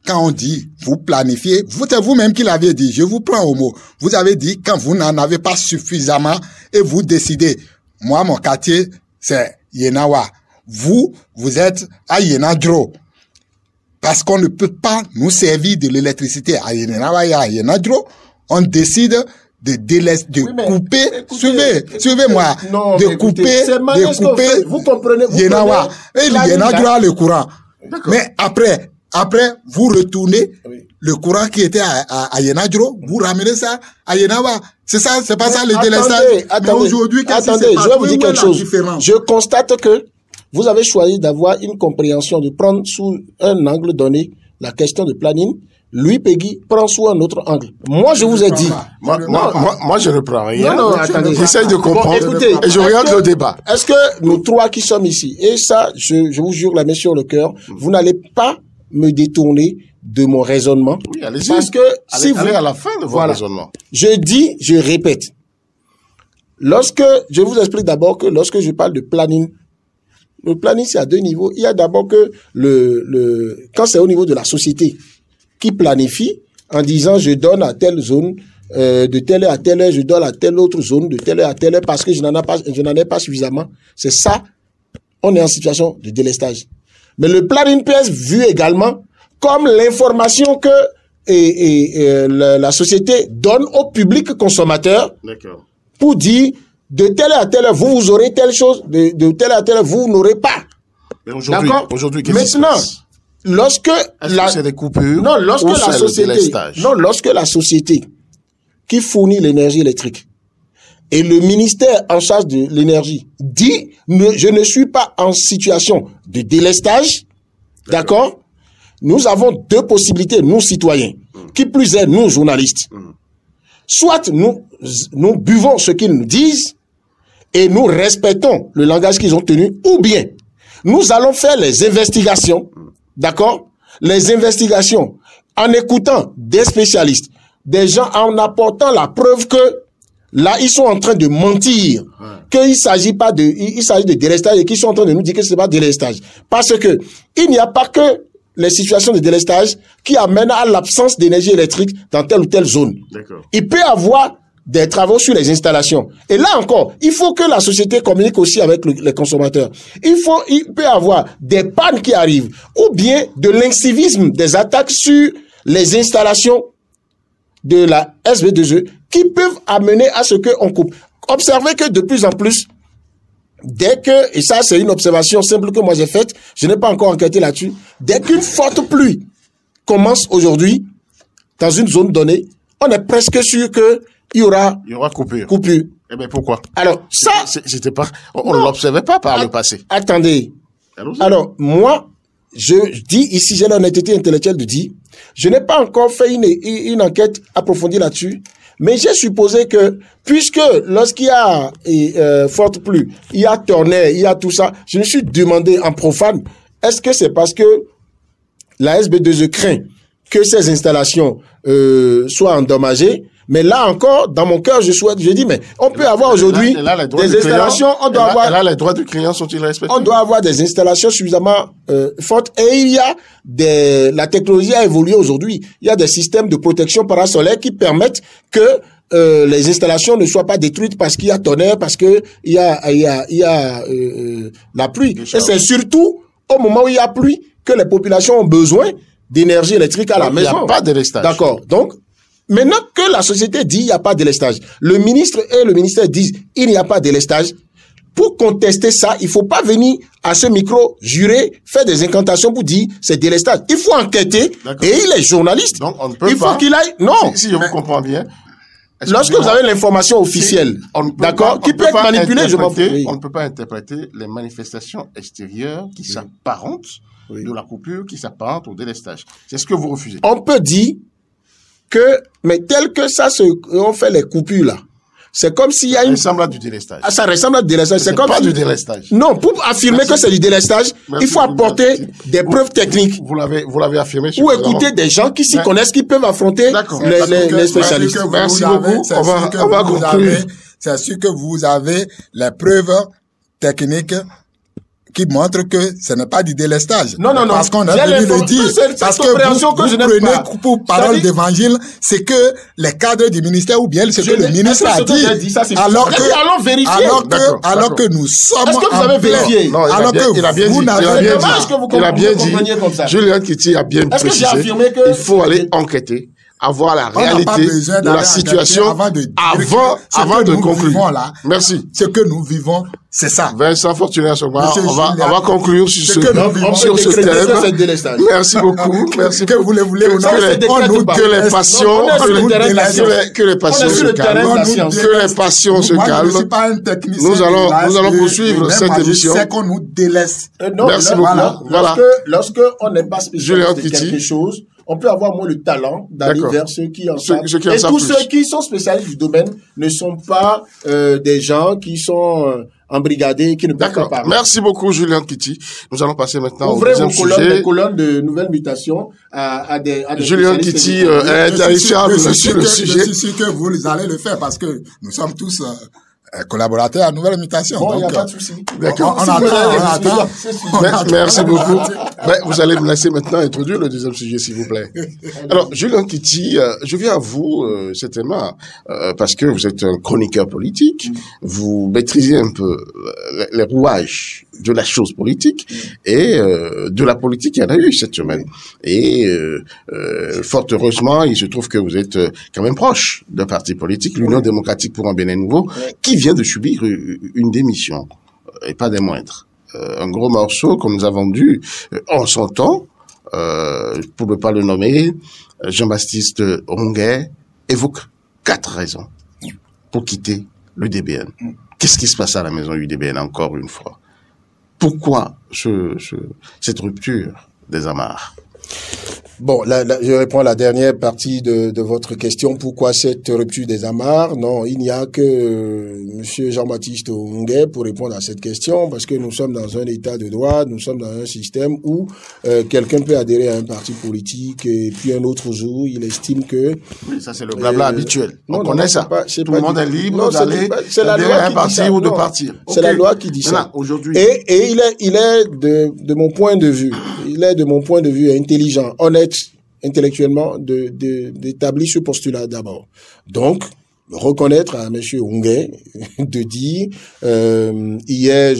quand on dit, vous planifiez, c'est vous-même qui l'avez dit, je vous prends au mot. Vous avez dit, quand vous n'en avez pas suffisamment et vous décidez. Moi, mon quartier, c'est Yenawa. Vous êtes à Yenadro. Parce qu'on ne peut pas nous servir de l'électricité à Yenawa et à Yenadro. On décide de couper, suivez-moi, de couper, vous comprenez, Yenawa. Et Yenadro a le courant. Mais après, vous retournez le courant qui était à Yenadro, vous ramenez ça à Yenawa. C'est ça, c'est pas ça le délestage. Mais aujourd'hui, je vais vous dire quelque chose. Je constate que vous avez choisi d'avoir une compréhension, de prendre sous un angle donné la question de planning. Lui, Peggy, prend sous un autre angle. Moi, je vous ai dit. Moi, je ne prends rien. Non, attendez. J'essaye de comprendre. Écoutez, et je regarde le débat. Est-ce que nous trois qui sommes ici, et ça, je vous jure la main sur le cœur, vous n'allez pas me détourner de mon raisonnement. Oui, allez-y. Parce que allez à la fin de votre raisonnement. Je répète. Je vous explique d'abord que lorsque je parle de planning, le planning, c'est à deux niveaux. Il y a d'abord que quand c'est au niveau de la société qui planifie en disant je donne à telle zone, de telle heure à telle heure, je donne à telle autre zone, de telle heure à telle heure parce que je n'en ai pas suffisamment. C'est ça. On est en situation de délestage. Mais le planning peut être vu également comme l'information que la société donne au public consommateur pour dire de telle heure à telle heure, vous aurez telle chose, de telle heure à telle heure, vous n'aurez pas. Mais aujourd'hui, qu'est-ce qui se passe? Lorsque c'est des coupures, lorsque la société qui fournit l'énergie électrique et le ministère en charge de l'énergie dit je ne suis pas en situation de délestage, d'accord? Nous avons deux possibilités, nous citoyens, qui plus est nous journalistes. Soit nous buvons ce qu'ils nous disent et nous respectons le langage qu'ils ont tenu, ou bien nous allons faire les investigations, d'accord? Les investigations en écoutant des spécialistes, des gens en apportant la preuve que là, ils sont en train de mentir, qu'il s'agit pas de, il s'agit de délestage et qu'ils sont en train de nous dire que c'est pas délestage. Parce que il n'y a pas que les situations de délestage qui amènent à l'absence d'énergie électrique dans telle ou telle zone. Il peut y avoir des travaux sur les installations. Et là encore, il faut que la société communique aussi avec les consommateurs. Il peut y avoir des pannes qui arrivent, ou bien de l'incivisme, des attaques sur les installations de la SB2E qui peuvent amener à ce qu'on coupe. Observez que de plus en plus, dès que, et ça c'est une observation simple que moi j'ai faite, je n'ai pas encore enquêté là-dessus, dès qu'une forte pluie commence aujourd'hui dans une zone donnée, on est presque sûr que il y aura coupure. Eh bien, pourquoi? Alors, ça... C'était pas... On ne l'observait pas par le passé. Attendez. Alors, moi, je dis ici, j'ai l'honnêteté intellectuelle de dire, je n'ai pas encore fait une enquête approfondie là-dessus, mais j'ai supposé que, puisque lorsqu'il y a forte pluie, il y a tonnerre, il y a tout ça, je me suis demandé en profane, est-ce que c'est parce que la SB2E craint que ces installations soient endommagées? Mais là encore, dans mon cœur, je dis, mais on peut avoir aujourd'hui des installations, on doit avoir... Là, les droits du client sont-ils respectés? On doit avoir des installations suffisamment fortes. Et il y a la technologie a évolué aujourd'hui. Il y a des systèmes de protection parasolaire qui permettent que les installations ne soient pas détruites parce qu'il y a tonnerre, parce que il y a la pluie. Et c'est surtout au moment où il y a pluie que les populations ont besoin d'énergie électrique à la maison. Il n'y a pas de délestage. D'accord. Donc, maintenant que la société dit il n'y a pas de délestage, le ministre et le ministère disent il n'y a pas de délestage, pour contester ça, il faut pas venir à ce micro jurer, faire des incantations pour dire c'est délestage. Il faut enquêter et il est journaliste. Donc on ne peut il faut qu'il aille... Non. Si je vous comprends bien. Lorsque vous avez l'information officielle, d'accord, qui peut être manipulée, je m'en fous. On ne peut pas interpréter les manifestations extérieures qui s'apparentent de la coupure, qui s'apparentent au délestage. C'est ce que vous refusez. On peut dire que, mais tel que ça on fait les coupures là, c'est comme s'il y a une... Ça ressemble à du délestage. Ah, ça ressemble à du délestage. C'est comme pas du délestage. Non, pour affirmer que c'est du délestage, il faut apporter des preuves techniques. Vous l'avez affirmé. Ou écouter des gens qui s'y connaissent, qui peuvent affronter les spécialistes. Merci beaucoup. On va conclure. C'est sûr que vous avez les preuves techniques qui montre que ce n'est pas du délestage. Non. Parce qu'on a dû le dire. Parce que vous prenez pour parole d'évangile, c'est que les cadres du ministère ou bien ce que le ministre a dit. Alors que nous sommes Est-ce que vous avez vérifié? Non, alors que il a bien dit. Il a bien dit. Julien Kiti a bien précisé. Il faut aller enquêter, avoir la réalité de la situation avant de conclure. Merci. Ce que nous vivons, c'est ça. Vincent Fortuné, on va conclure sur ce thème. Merci beaucoup. Merci. Que vous le voulez ou non, que les passions se calment. Que les passions se calment. Nous allons poursuivre cette émission. C'est qu'on nous délaisse. Merci beaucoup. Voilà. Lorsque on n'est pas spécialiste de quelque chose, on peut avoir moins le talent d'aller vers ceux qui en savent. Et tous ceux qui sont spécialistes du domaine ne sont pas des gens qui sont embrigadés, qui ne peuvent pas parler. Merci beaucoup, Julien Kiti. Nous allons passer maintenant au deuxième sujet. Des colonnes de nouvelles mutations à des Julien Kiti est intéressable sur le sujet. Je suis sûr que vous allez le faire parce que nous sommes tous collaborateurs à Nouvelle Mutation. Bon, il n'y a pas de souci. D'accord. On attend. Merci beaucoup. Vous allez me laisser maintenant introduire le deuxième sujet, s'il vous plaît. Alors, Julien Kiti, je viens à vous, certainement, parce que vous êtes un chroniqueur politique. Vous maîtrisez un peu les rouages de la chose politique et de la politique, il y en a eu cette semaine. Et fort heureusement, il se trouve que vous êtes quand même proche d'un parti politique, l'Union démocratique pour un Bénin nouveau, qui vient de subir une démission, et pas des moindres. Un gros morceau qu'on nous a vendu en son temps, pour ne pas le nommer, Jean-Baptiste Ronguet évoque 4 raisons pour quitter l'UDBN. Qu'est-ce qui se passe à la maison UDBN encore une fois? Pourquoi cette rupture des amarres? Bon, je réponds à la dernière partie de votre question. Pourquoi cette rupture des amarres? Non, il n'y a que Monsieur Jean-Baptiste Oungé pour répondre à cette question, parce que nous sommes dans un état de droit, nous sommes dans un système où quelqu'un peut adhérer à un parti politique et puis un autre jour, il estime que... Oui, ça c'est le blabla habituel. On connaît ça. Tout le monde est libre d'aller adhérer à un parti ou de partir. C'est la loi qui dit ça. Aujourd'hui. Et il est de mon point de vue, intelligent, honnête, intellectuellement, d'établir ce postulat d'abord. Donc, reconnaître à M. Oungé de dire, hier,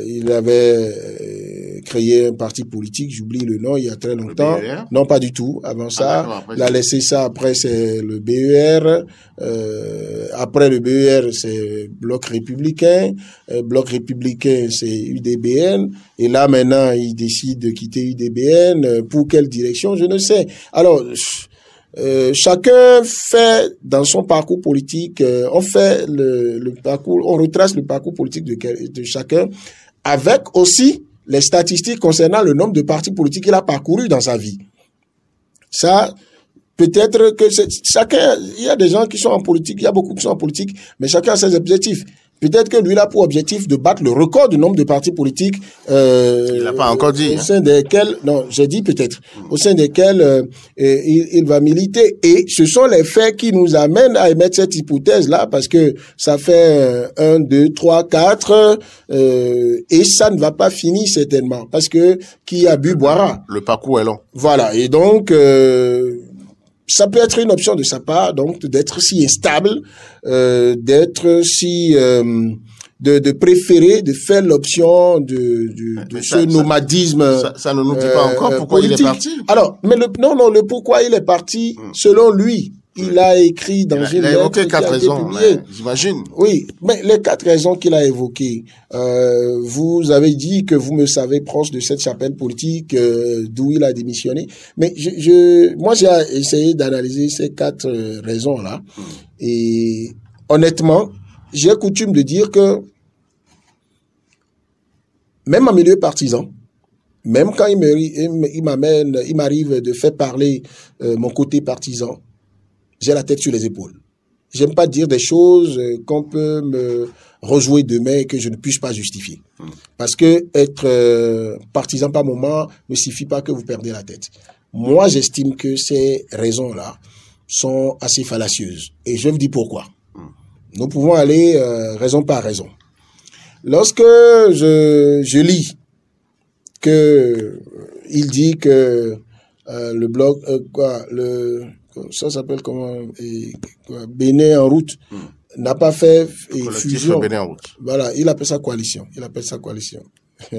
il avait créé un parti politique, j'oublie le nom, il y a très longtemps. Non, pas du tout. Avant ça, il a laissé ça. Après, c'est le BER. Après le BER, c'est Bloc républicain. Bloc républicain, c'est UDBN. Et là, maintenant, il décide de quitter UDBN. Pour quelle direction? Je ne sais. Alors, chacun fait dans son parcours politique, on fait le parcours, on retrace le parcours politique de chacun, avec aussi les statistiques concernant le nombre de partis politiques qu'il a parcouru dans sa vie. Ça, peut-être que chacun, il y a des gens qui sont en politique, il y a beaucoup qui sont en politique, mais chacun a ses objectifs. Peut-être que lui, il a pour objectif de battre le record du nombre de partis politiques. Il l'a pas encore dit. Au sein desquels, non, j'ai dit peut-être, au sein desquels il va militer. Et ce sont les faits qui nous amènent à émettre cette hypothèse-là, parce que ça fait 1, 2, 3, 4, et ça ne va pas finir certainement, parce que qui a bu boira. Le parcours est long. Voilà, et donc... ça peut être une option de sa part, donc d'être si instable, d'être si de préférer de faire l'option de ce nomadisme. Ça ne nous dit pas encore pourquoi politique. Il est parti. Alors, mais le pourquoi il est parti, selon lui. Il a écrit dans une lettre. Il a évoqué 4 raisons, j'imagine. Oui, mais les 4 raisons qu'il a évoquées, vous avez dit que vous me savez proche de cette chapelle politique d'où il a démissionné. Mais moi, j'ai essayé d'analyser ces 4 raisons-là. Et honnêtement, j'ai coutume de dire que même en milieu partisan, même quand il m'arrive de faire parler mon côté partisan, j'ai la tête sur les épaules. J'aime pas dire des choses qu'on peut me rejouer demain et que je ne puisse pas justifier. Parce que être partisan par moment ne suffit pas que vous perdez la tête. Moi, j'estime que ces raisons-là sont assez fallacieuses. Et je vous dis pourquoi. Nous pouvons aller raison par raison. Lorsque je lis que il dit que le bloc ça s'appelle comment, Bénin en route, n'a pas fait fusion. Bénin en route. Voilà, il appelle ça coalition.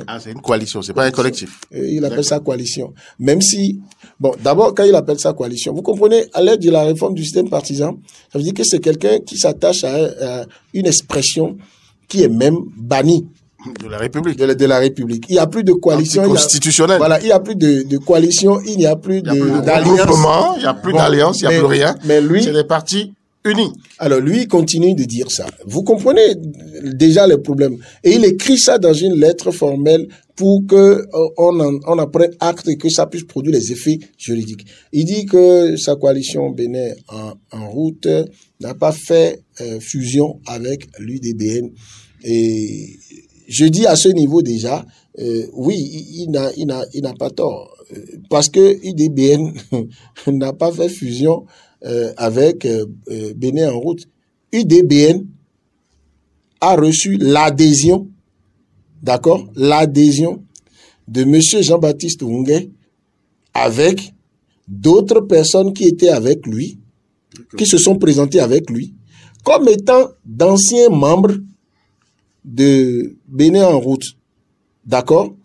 Ah, c'est une coalition, c'est pas un collectif. Il appelle ça coalition. Même si, bon, d'abord, quand il appelle ça coalition, vous comprenez, à l'aide de la réforme du système partisan, ça veut dire que c'est quelqu'un qui s'attache à une expression qui est même bannie. De la République. De la République. Il n'y a plus de coalition. Constitutionnelle. Voilà, il n'y a plus de coalition, il n'y a plus d'alliance. Il n'y a plus d'alliance, il n'y a plus rien. Mais lui, c'est des partis unis. Alors lui, il continue de dire ça. Vous comprenez déjà les problèmes. Et il écrit ça dans une lettre formelle pour que on en prenne acte et que ça puisse produire les effets juridiques. Il dit que sa coalition Bénin en route n'a pas fait fusion avec l'UDBN. Et je dis à ce niveau déjà, oui, il n'a pas tort. Parce que UDBN n'a pas fait fusion avec Bénin en route. UDBN a reçu l'adhésion, d'accord, l'adhésion de monsieur Jean-Baptiste Oungé avec d'autres personnes qui étaient avec lui, qui se sont présentées avec lui, comme étant d'anciens membres de Bénin en route, d'accord?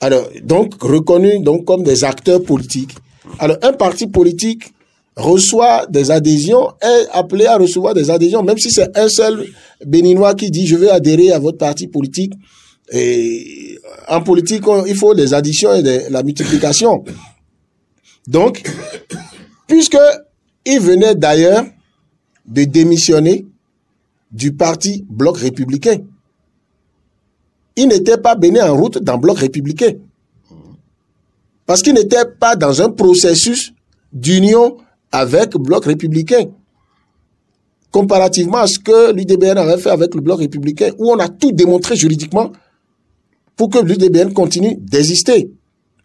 Alors, donc, reconnus donc comme des acteurs politiques. Alors, un parti politique reçoit des adhésions, est appelé à recevoir des adhésions, même si c'est un seul Béninois qui dit « je veux adhérer à votre parti politique ». Et en politique, il faut des additions et la multiplication. Donc, puisque il venait d'ailleurs, de démissionner du parti Bloc républicain. Il n'était pas Bénin en route dans Bloc républicain. Parce qu'il n'était pas dans un processus d'union avec Bloc républicain. Comparativement à ce que l'UDBN avait fait avec le Bloc républicain, où on a tout démontré juridiquement pour que l'UDBN continue d'exister.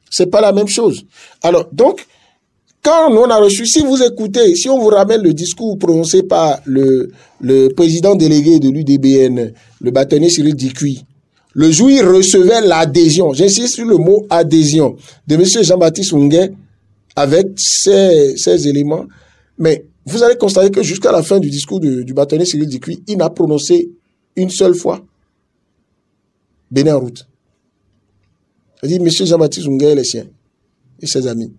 C'est pas la même chose. Alors, donc, quand on a reçu, si vous écoutez, si on vous ramène le discours prononcé par le président délégué de l'UDBN, le bâtonnier Cyril Dikui, le jour où il recevait l'adhésion, j'insiste sur le mot adhésion, de M. Jean-Baptiste Ungué, avec ces éléments, mais vous allez constater que jusqu'à la fin du discours du bâtonnier Cyril Dikui, il n'a prononcé une seule fois Bénin en route. Il dit, M. Jean-Baptiste Ungué est le sien et ses amis.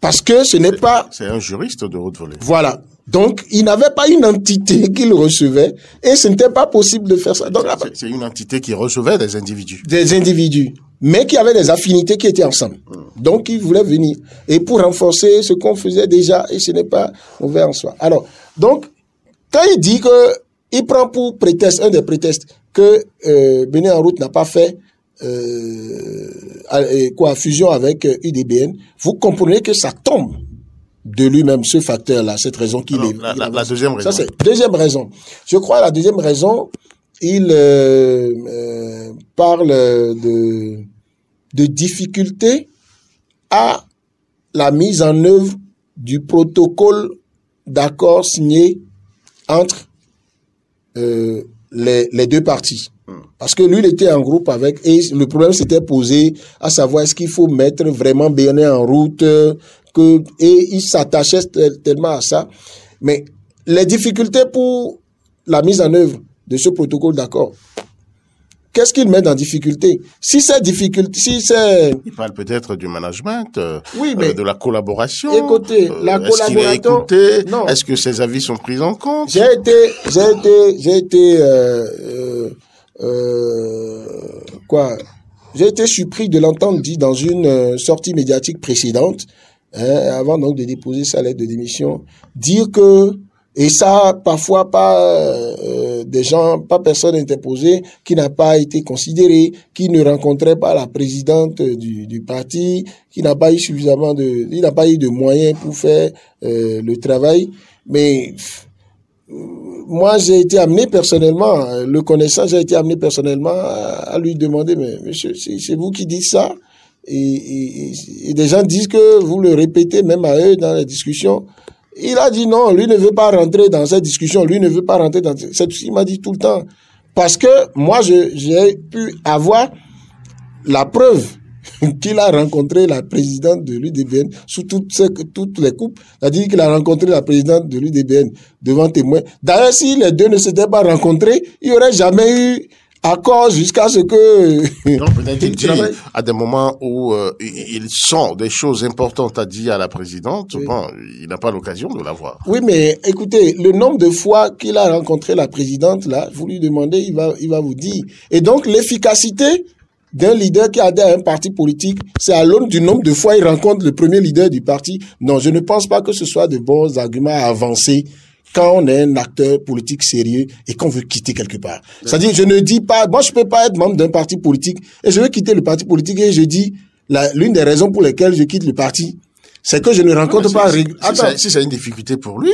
Parce que ce n'est pas... C'est un juriste de haute volée. Voilà. Donc, il n'avait pas une entité qu'il recevait et ce n'était pas possible de faire ça. Donc, c'est une entité qui recevait des individus. Des individus, mais qui avaient des affinités qui étaient ensemble. Donc, il voulait venir. Et pour renforcer ce qu'on faisait déjà, et ce n'est pas mauvais en soi. Alors, donc, quand il dit que il prend pour prétexte, un des prétextes, que Bénin en route n'a pas fait fusion avec UDBN, vous comprenez que ça tombe de lui-même, ce facteur-là, cette raison qu'il est... La deuxième raison. Ça, c'est deuxième raison. Je crois la deuxième raison, il parle de difficultés à la mise en œuvre du protocole d'accord signé entre les deux parties. Parce que lui, il était en groupe avec, et le problème s'était posé, à savoir est-ce qu'il faut mettre vraiment Bénin en route, et il s'attachait tellement à ça. Mais les difficultés pour la mise en œuvre de ce protocole d'accord, qu'est-ce qu'il met en difficulté? Si c'est difficulté, il parle peut-être du management, oui, mais de la collaboration. Écoutez, la collaboration. Non. Est-ce que ses avis sont pris en compte? J'ai été surpris de l'entendre dire dans une sortie médiatique précédente, avant donc de déposer sa lettre de démission, dire que, et ça parfois pas des gens, pas personne interposée, qui n'a pas été considéré, qui ne rencontrait pas la présidente du parti, qui n'a pas eu suffisamment il n'a pas eu de moyens pour faire le travail, mais moi, j'ai été amené personnellement, le connaissant, j'ai été amené personnellement à lui demander, mais monsieur, c'est vous qui dites ça? Et des gens disent que vous le répétez même à eux dans les discussions. Il a dit non, lui ne veut pas rentrer dans cette discussion, lui ne veut pas rentrer dans cette... Il m'a dit tout le temps. Parce que moi, j'ai pu avoir la preuve qu'il a rencontré la présidente de l'UDBN sous toutes les coupes. C'est-à-dire qu'il a rencontré la présidente de l'UDBN devant témoins. D'ailleurs, si les deux ne s'étaient pas rencontrés, il n'y aurait jamais eu accord jusqu'à ce que... Non, peut-être qu'il dit à des moments où ils sont des choses importantes à dire à la présidente, oui. Bon, il n'a pas l'occasion de la voir. Oui, mais écoutez, le nombre de fois qu'il a rencontré la présidente, là, vous lui demandez, il va vous dire. Et donc, l'efficacité d'un leader qui adhère à un parti politique, c'est à l'aune du nombre de fois il rencontre le premier leader du parti. Non, je ne pense pas que ce soit de bons arguments à avancer quand on est un acteur politique sérieux et qu'on veut quitter quelque part. C'est-à-dire, je ne dis pas, moi je peux pas être membre d'un parti politique et je veux quitter le parti politique et je dis, l'une des raisons pour lesquelles je quitte le parti, c'est que je ne rencontre pas... Si c'est une difficulté pour lui,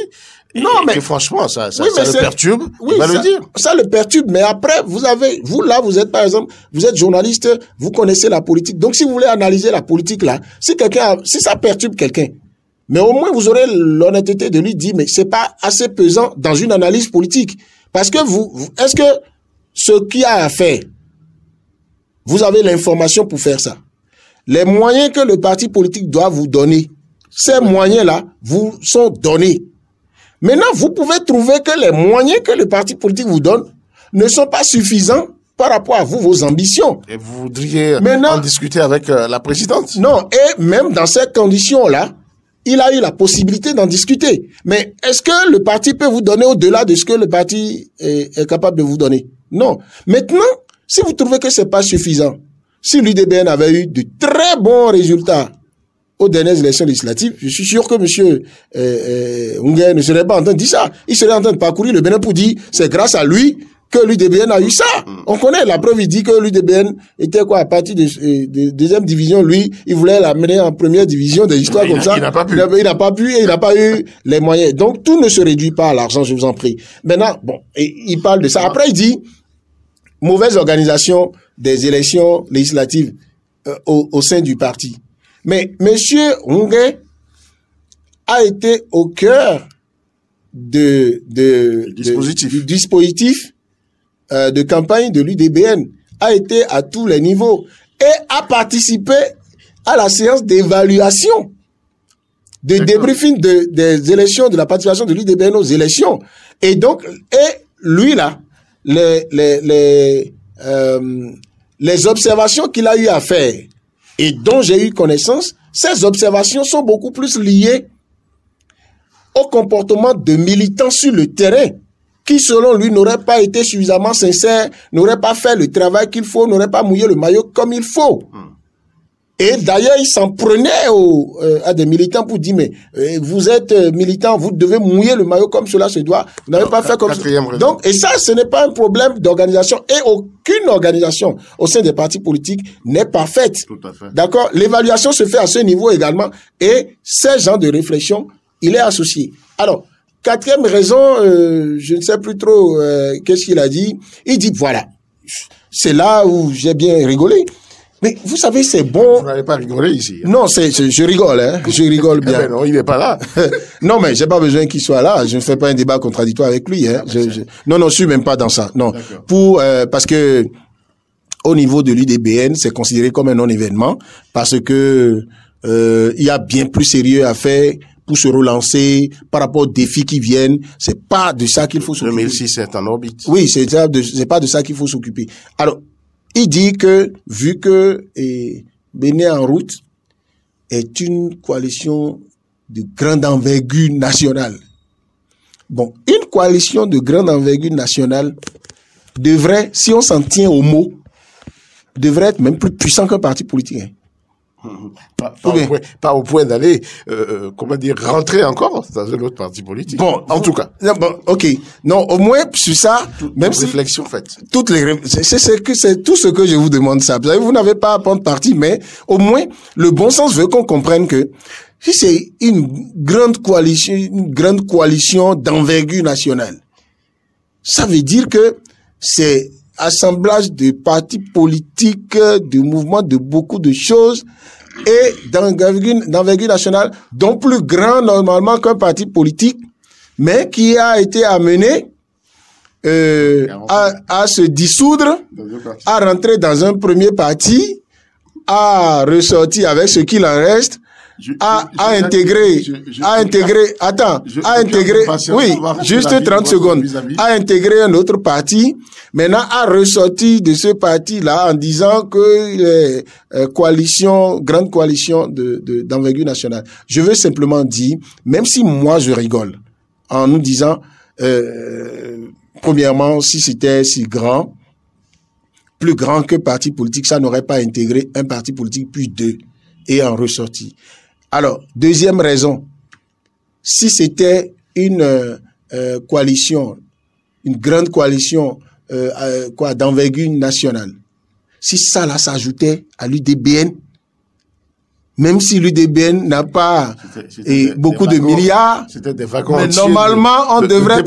non, mais franchement, ça le perturbe, il va le dire. Ça le perturbe, mais après, vous êtes par exemple, vous êtes journaliste, vous connaissez la politique. Donc, si vous voulez analyser la politique là, si ça perturbe quelqu'un, mais au moins vous aurez l'honnêteté de lui dire, mais c'est pas assez pesant dans une analyse politique. Parce que est-ce que ce qu'il y a à faire, vous avez l'information pour faire ça? Les moyens que le parti politique doit vous donner, ces moyens-là vous sont donnés. Maintenant, vous pouvez trouver que les moyens que le parti politique vous donne ne sont pas suffisants par rapport à vos ambitions. Et vous voudriez en discuter avec la présidente? Non, et même dans ces conditions-là, il a eu la possibilité d'en discuter. Mais est-ce que le parti peut vous donner au-delà de ce que le parti est capable de vous donner? Non. Maintenant, si vous trouvez que c'est pas suffisant, si l'UDBN avait eu de très bons résultats aux dernières élections législatives, je suis sûr que monsieur Ungué ne serait pas en train de dire ça. Il serait en train de parcourir le Bénin pour dire c'est grâce à lui que l'UDBN a eu ça. On connaît la preuve, il dit que l'UDBN était quoi à partir de deuxième division. Lui, il voulait l'amener en première division, des histoires comme ça. Il n'a pas pu. Il n'a pas pu et il n'a pas eu les moyens. Donc tout ne se réduit pas à l'argent, je vous en prie. Maintenant, bon, et il parle de ça. Après, il dit mauvaise organisation des élections législatives au sein du parti. Mais monsieur Ungué a été au cœur du dispositif de campagne de l'UDBN, a été à tous les niveaux et a participé à la séance d'évaluation, de débriefing des élections, de la participation de l'UDBN aux élections. Et donc, lui là, les observations qu'il a eu à faire et dont j'ai eu connaissance, ces observations sont beaucoup plus liées au comportement de militants sur le terrain qui, selon lui, n'auraient pas été suffisamment sincères, n'auraient pas fait le travail qu'il faut, n'auraient pas mouillé le maillot comme il faut. Et d'ailleurs, il s'en prenait à des militants pour dire, mais vous êtes militants, vous devez mouiller le maillot comme cela se doit. Vous n'avez pas fait comme ça. Donc, et ça, ce n'est pas un problème d'organisation. Et aucune organisation au sein des partis politiques n'est parfaite. D'accord? L'évaluation se fait à ce niveau également. Et ces genres de réflexion, il est associé. Alors, quatrième raison, je ne sais plus trop qu'est-ce qu'il a dit. Il dit, voilà, c'est là où j'ai bien rigolé. Mais vous savez, c'est bon. Vous n'avez pas rigolé ici. Non, je rigole, hein. Je rigole bien. Ben non, il n'est pas là. Non, mais j'ai pas besoin qu'il soit là. Je ne fais pas un débat contradictoire avec lui, hein. Non, je suis même pas dans ça. Non. Parce que, au niveau de l'UDBN, c'est considéré comme un non-événement parce que, il y a bien plus sérieux à faire pour se relancer par rapport aux défis qui viennent. C'est pas de ça qu'il faut s'occuper. 2006, c'est en orbite. Oui, c'est pas de ça qu'il faut s'occuper. Alors, il dit que, vu que Bénin en route est une coalition de grande envergure nationale. Bon, une coalition de grande envergure nationale devrait, si on s'en tient aux mots, devrait être même plus puissant qu'un parti politique. Hein. Pas au point d'aller, rentrer encore dans un autre parti politique. Bon, en tout cas. Bon, ok. Non, au moins, sur ça, même si. Réflexion faite. C'est tout ce que je vous demande, ça. Vous savez, vous n'avez pas à prendre parti, mais au moins, le bon sens veut qu'on comprenne que si c'est une grande coalition d'envergure nationale, ça veut dire que c'est assemblage de partis politiques, de mouvements, de beaucoup de choses et d'envergure nationale, dont plus grand normalement qu'un parti politique, mais qui a été amené à se dissoudre, à rentrer dans un premier parti, à ressortir avec ce qu'il en reste, à intégrer, oui, juste 30 secondes, à intégrer un autre parti, maintenant à ressortir de ce parti-là en disant que grande coalition d'envergure nationale. Je veux simplement dire, même si moi je rigole, en nous disant, premièrement, si c'était si grand, plus grand que parti politique, ça n'aurait pas intégré un parti politique puis deux et en ressorti. Alors, deuxième raison, si c'était une coalition, une grande coalition d'envergure nationale, si ça là s'ajoutait à l'UDBN, même si l'UDBN n'a pas beaucoup de milliards, mais normalement on devrait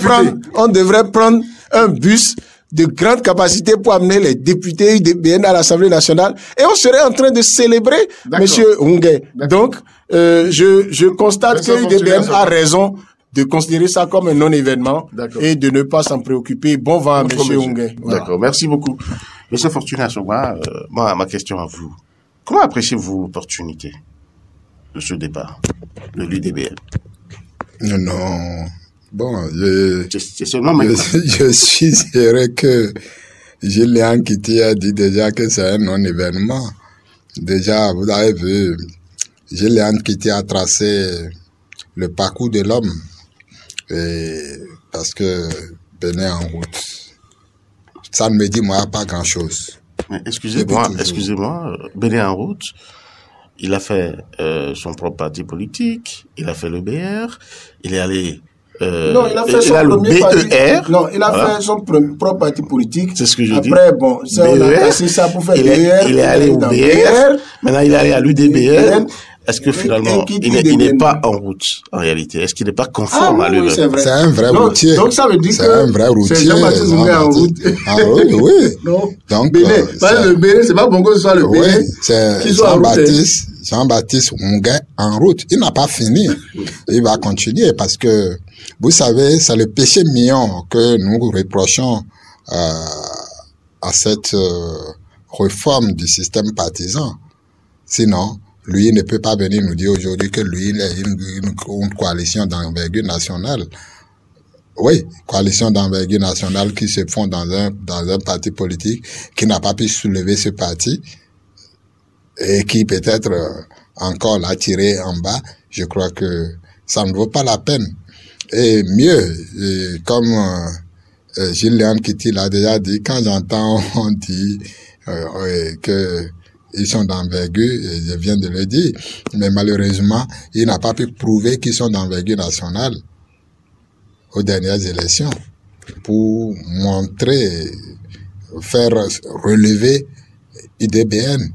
prendre un bus de grande capacité pour amener les députés UDBN à l'Assemblée nationale et on serait en train de célébrer monsieur Ungué. Donc, je constate que l'UDBN a raison de considérer ça comme un non-événement et de ne pas s'en préoccuper. Bon vent à monsieur Ungué. Voilà. D'accord, merci beaucoup. Monsieur Fortuné Assogba, ma question à vous. Comment appréciez-vous l'opportunité de ce départ de l'UDBN? Non. Bon, je suis heureux que Julien Kitty a dit déjà que c'est un non-événement. Déjà, vous avez vu, Julien Kitty a tracé le parcours de l'homme. Parce que Bénin en route, ça ne me dit moi pas grand-chose. Excusez-moi, Bénin en route, il a fait son propre parti politique, il a fait le BR, il est allé... non, il a fait son premier parti. Non, il a fait son propre parti politique. C'est ce que je dis. Après, bon, ça, on a passé ça pour faire BR. Il est allé au BR. Maintenant, il est allé à l'UDBR. Est-ce que finalement, il n'est pas en route, en réalité? Est-ce qu'il n'est pas conforme à lui-même? C'est un vrai routier. Donc, ça veut dire que c'est un vrai routier. C'est Jean-Baptiste Ngoungué en route. En route, oui. Non. Donc, le Bénin, c'est pas bon que ce soit le Bénin. Oui, c'est Jean-Baptiste Ngoungué en route. Il n'a pas fini. Il va continuer parce que, vous savez, c'est le péché mignon que nous reprochons à cette réforme du système partisan. Sinon, lui ne peut pas venir nous dire aujourd'hui que lui, il est une coalition d'envergure nationale. Oui, coalition d'envergure nationale qui se font dans un parti politique qui n'a pas pu soulever ce parti et qui peut-être encore l'a tiré en bas. Je crois que ça ne vaut pas la peine. Et mieux, comme Gilles-Léon Kitty l'a déjà dit, quand j'entends on dit que ils sont d'envergure, et je viens de le dire, mais malheureusement, il n'a pas pu prouver qu'ils sont d'envergure nationale aux dernières élections pour montrer, faire relever IDBN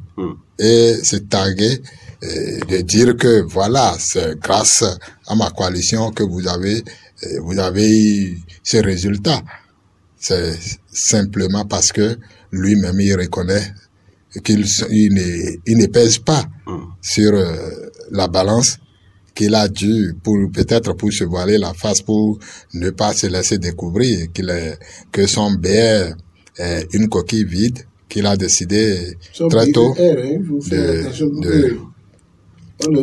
et se targuer de dire que voilà, c'est grâce à ma coalition que vous avez eu ce résultat. C'est simplement parce que lui-même il reconnaît qu'il ne pèse pas sur la balance qu'il a dû peut-être pour se voiler la face, pour ne pas se laisser découvrir que son BR est une coquille vide, qu'il a décidé très tôt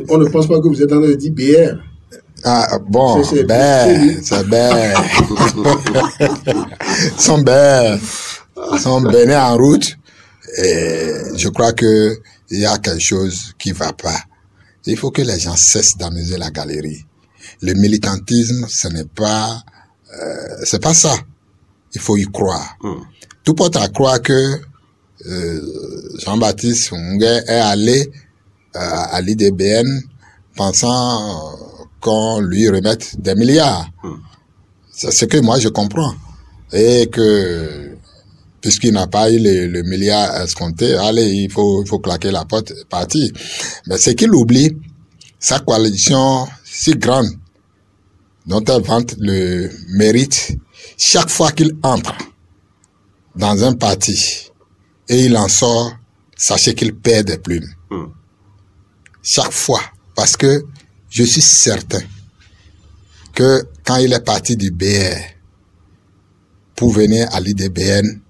on ne pense pas que vous êtes en train de dire BR. Ah, bon, c'est BR. Son BR est en route. Et je crois que il y a quelque chose qui va pas. Il faut que les gens cessent d'amuser la galerie. Le militantisme, ce n'est pas, c'est pas ça. Il faut y croire. Tout porte à croire que Jean-Baptiste Ngoungué est allé à l'IDBN pensant qu'on lui remette des milliards. C'est ce que moi je comprends. Et que puisqu'il n'a pas eu le milliard escompté, allez, il faut claquer la porte, partir. Mais ce qu'il oublie, sa coalition si grande, dont elle vante le mérite, chaque fois qu'il entre dans un parti et il en sort, sachez qu'il perd des plumes. Chaque fois. Parce que je suis certain que quand il est parti du BR pour venir à l'IDBN,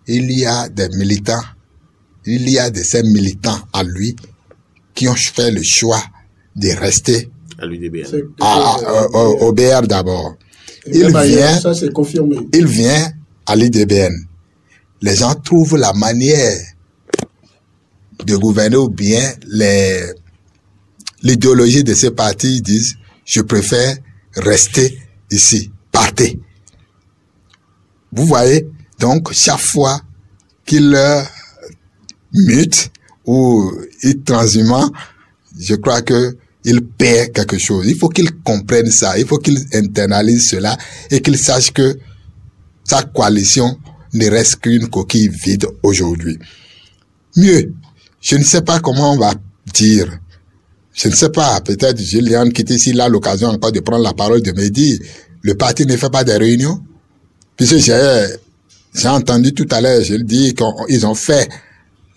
il y a des militants, il y a de ces militants à lui qui ont fait le choix de rester à l'UDBN. Au BR d'abord. Ça c'est confirmé. Il vient à l'IDBN. Les gens trouvent la manière de gouverner ou bien l'idéologie de ces partis. Ils disent, je préfère rester ici, partez. Vous voyez? Donc, chaque fois qu'il mute ou il transhumant, je crois que il perd quelque chose. Il faut qu'il comprenne ça. Il faut qu'il internalise cela et qu'il sache que sa coalition ne reste qu'une coquille vide aujourd'hui. Mieux, je ne sais pas comment on va dire. Je ne sais pas, peut-être Gilles-Léon Kitty, s'il a l'occasion encore de prendre la parole, de me dire, le parti ne fait pas des réunions. Puisque j'ai entendu tout à l'heure, je le dis, qu'ils ont fait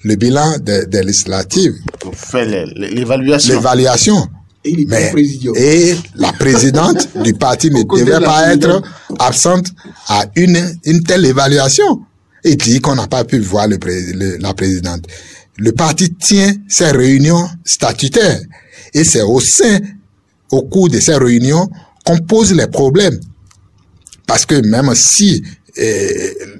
le bilan des législatives. Ils ont fait l'évaluation. L'évaluation. Et la présidente du parti ne devait pas être absente à une telle évaluation. Et dit qu'on n'a pas pu voir la présidente. Le parti tient ses réunions statutaires. Et c'est au cours de ces réunions, qu'on pose les problèmes. Parce que même si,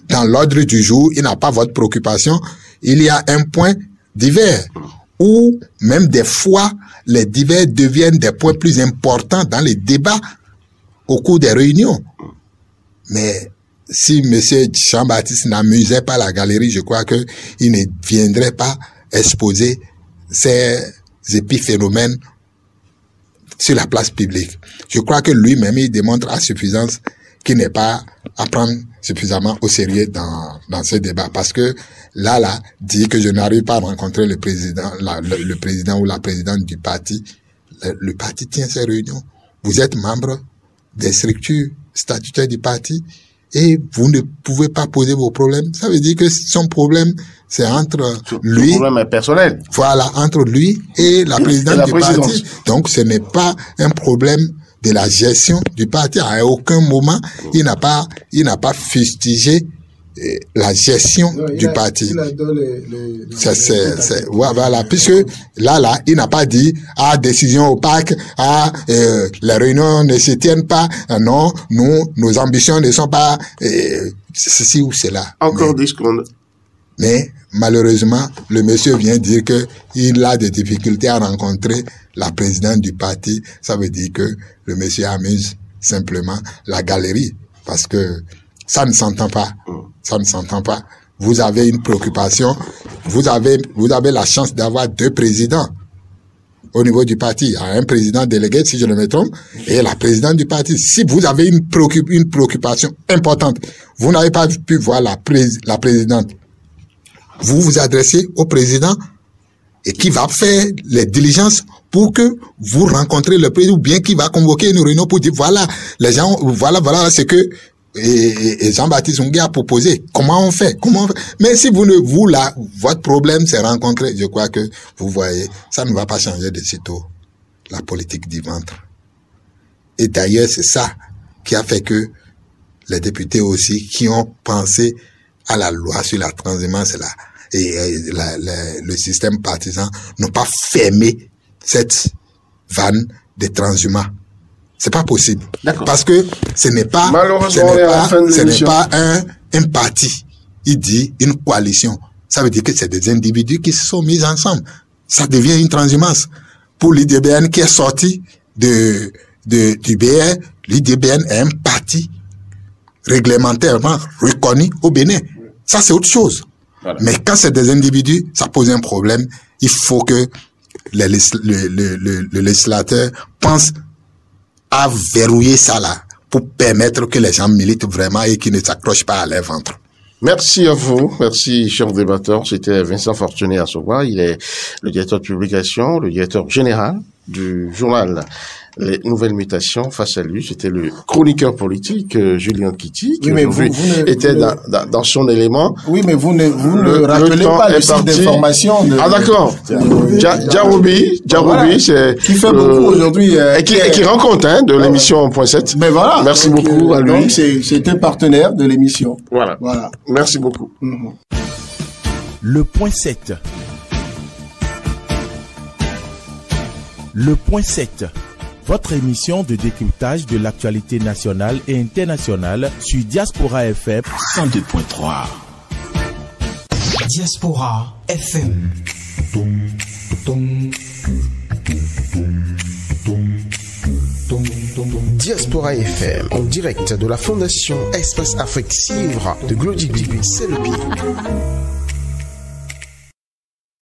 dans l'ordre du jour, il n'a pas votre préoccupation, il y a un point divers. Ou même des fois, les divers deviennent des points plus importants dans les débats au cours des réunions. Mais si M. Jean-Baptiste n'amusait pas la galerie, je crois qu'il ne viendrait pas exposer ces épiphénomènes sur la place publique. Je crois que lui-même, il démontre à suffisance qu'il n'est pas à prendre suffisamment au sérieux dans ce débat. Parce que là, dit que je n'arrive pas à rencontrer le président, le président ou la présidente du parti. Le parti tient ses réunions. Vous êtes membre des structures statutaires du parti et vous ne pouvez pas poser vos problèmes. Ça veut dire que son problème, c'est entre lui. Le problème est personnel. Voilà, entre lui et la présidente du parti. Donc, ce n'est pas un problème de la gestion du parti. À aucun moment, il n'a pas fustigé la gestion du parti. Voilà, puisque là, il n'a pas dit, décision opaque, les réunions ne se tiennent pas, non, nos ambitions ne sont pas, ceci ou cela. Encore 10 secondes. Mais, malheureusement, le monsieur vient dire que il a des difficultés à rencontrer la présidente du parti. Ça veut dire que le monsieur amuse simplement la galerie. Parce que ça ne s'entend pas. Ça ne s'entend pas. Vous avez une préoccupation. Vous avez la chance d'avoir 2 présidents au niveau du parti. Un président délégué, si je ne me trompe, et la présidente du parti. Si vous avez une préoccupation importante, vous n'avez pas pu voir la présidente. Vous vous adressez au président et qui va faire les diligences pour que vous rencontrez le président, ou bien qui va convoquer une réunion pour dire voilà, les gens, voilà ce que et Jean-Baptiste Ngui a proposé. Comment on fait? Mais si votre problème c'est rencontrer, je crois que vous voyez, ça ne va pas changer de sitôt la politique du ventre. Et d'ailleurs, c'est ça qui a fait que les députés aussi qui ont pensé à la loi sur la transhumance le système partisan n'ont pas fermé cette vanne des transhumants. C'est pas possible. Parce que ce n'est pas un parti. Il dit une coalition. Ça veut dire que c'est des individus qui se sont mis ensemble. Ça devient une transhumance. Pour l'IDBN qui est sorti du BR, l'IDBN est un parti réglementairement reconnu au Bénin. Ça, c'est autre chose. Voilà. Mais quand c'est des individus, ça pose un problème. Il faut que le législateur pense à verrouiller ça là pour permettre que les gens militent vraiment et qu'ils ne s'accrochent pas à leur ventre. Merci à vous. Merci, chers débatteurs. C'était Vincent Fortuné Assoba. Il est le directeur de publication, le directeur général du journal Les Nouvelles Mutations. Face à lui, c'était le chroniqueur politique, Julien Kiti, qui était dans son élément. Oui, mais vous ne rappelez pas le site d'information de... Ah, d'accord. Jaroubi, c'est... Qui fait beaucoup aujourd'hui... et qui rend compte, de l'émission Point 7. Mais voilà. Merci beaucoup à lui. Donc, c'est un partenaire de l'émission. Voilà. Merci beaucoup. Le Point 7. Le Point 7. Votre émission de décryptage de l'actualité nationale et internationale sur Diaspora FM 102.3. Diaspora FM. Diaspora FM, en direct de la Fondation Espace Afrique Civre de Glody Bibi, c'est le pire.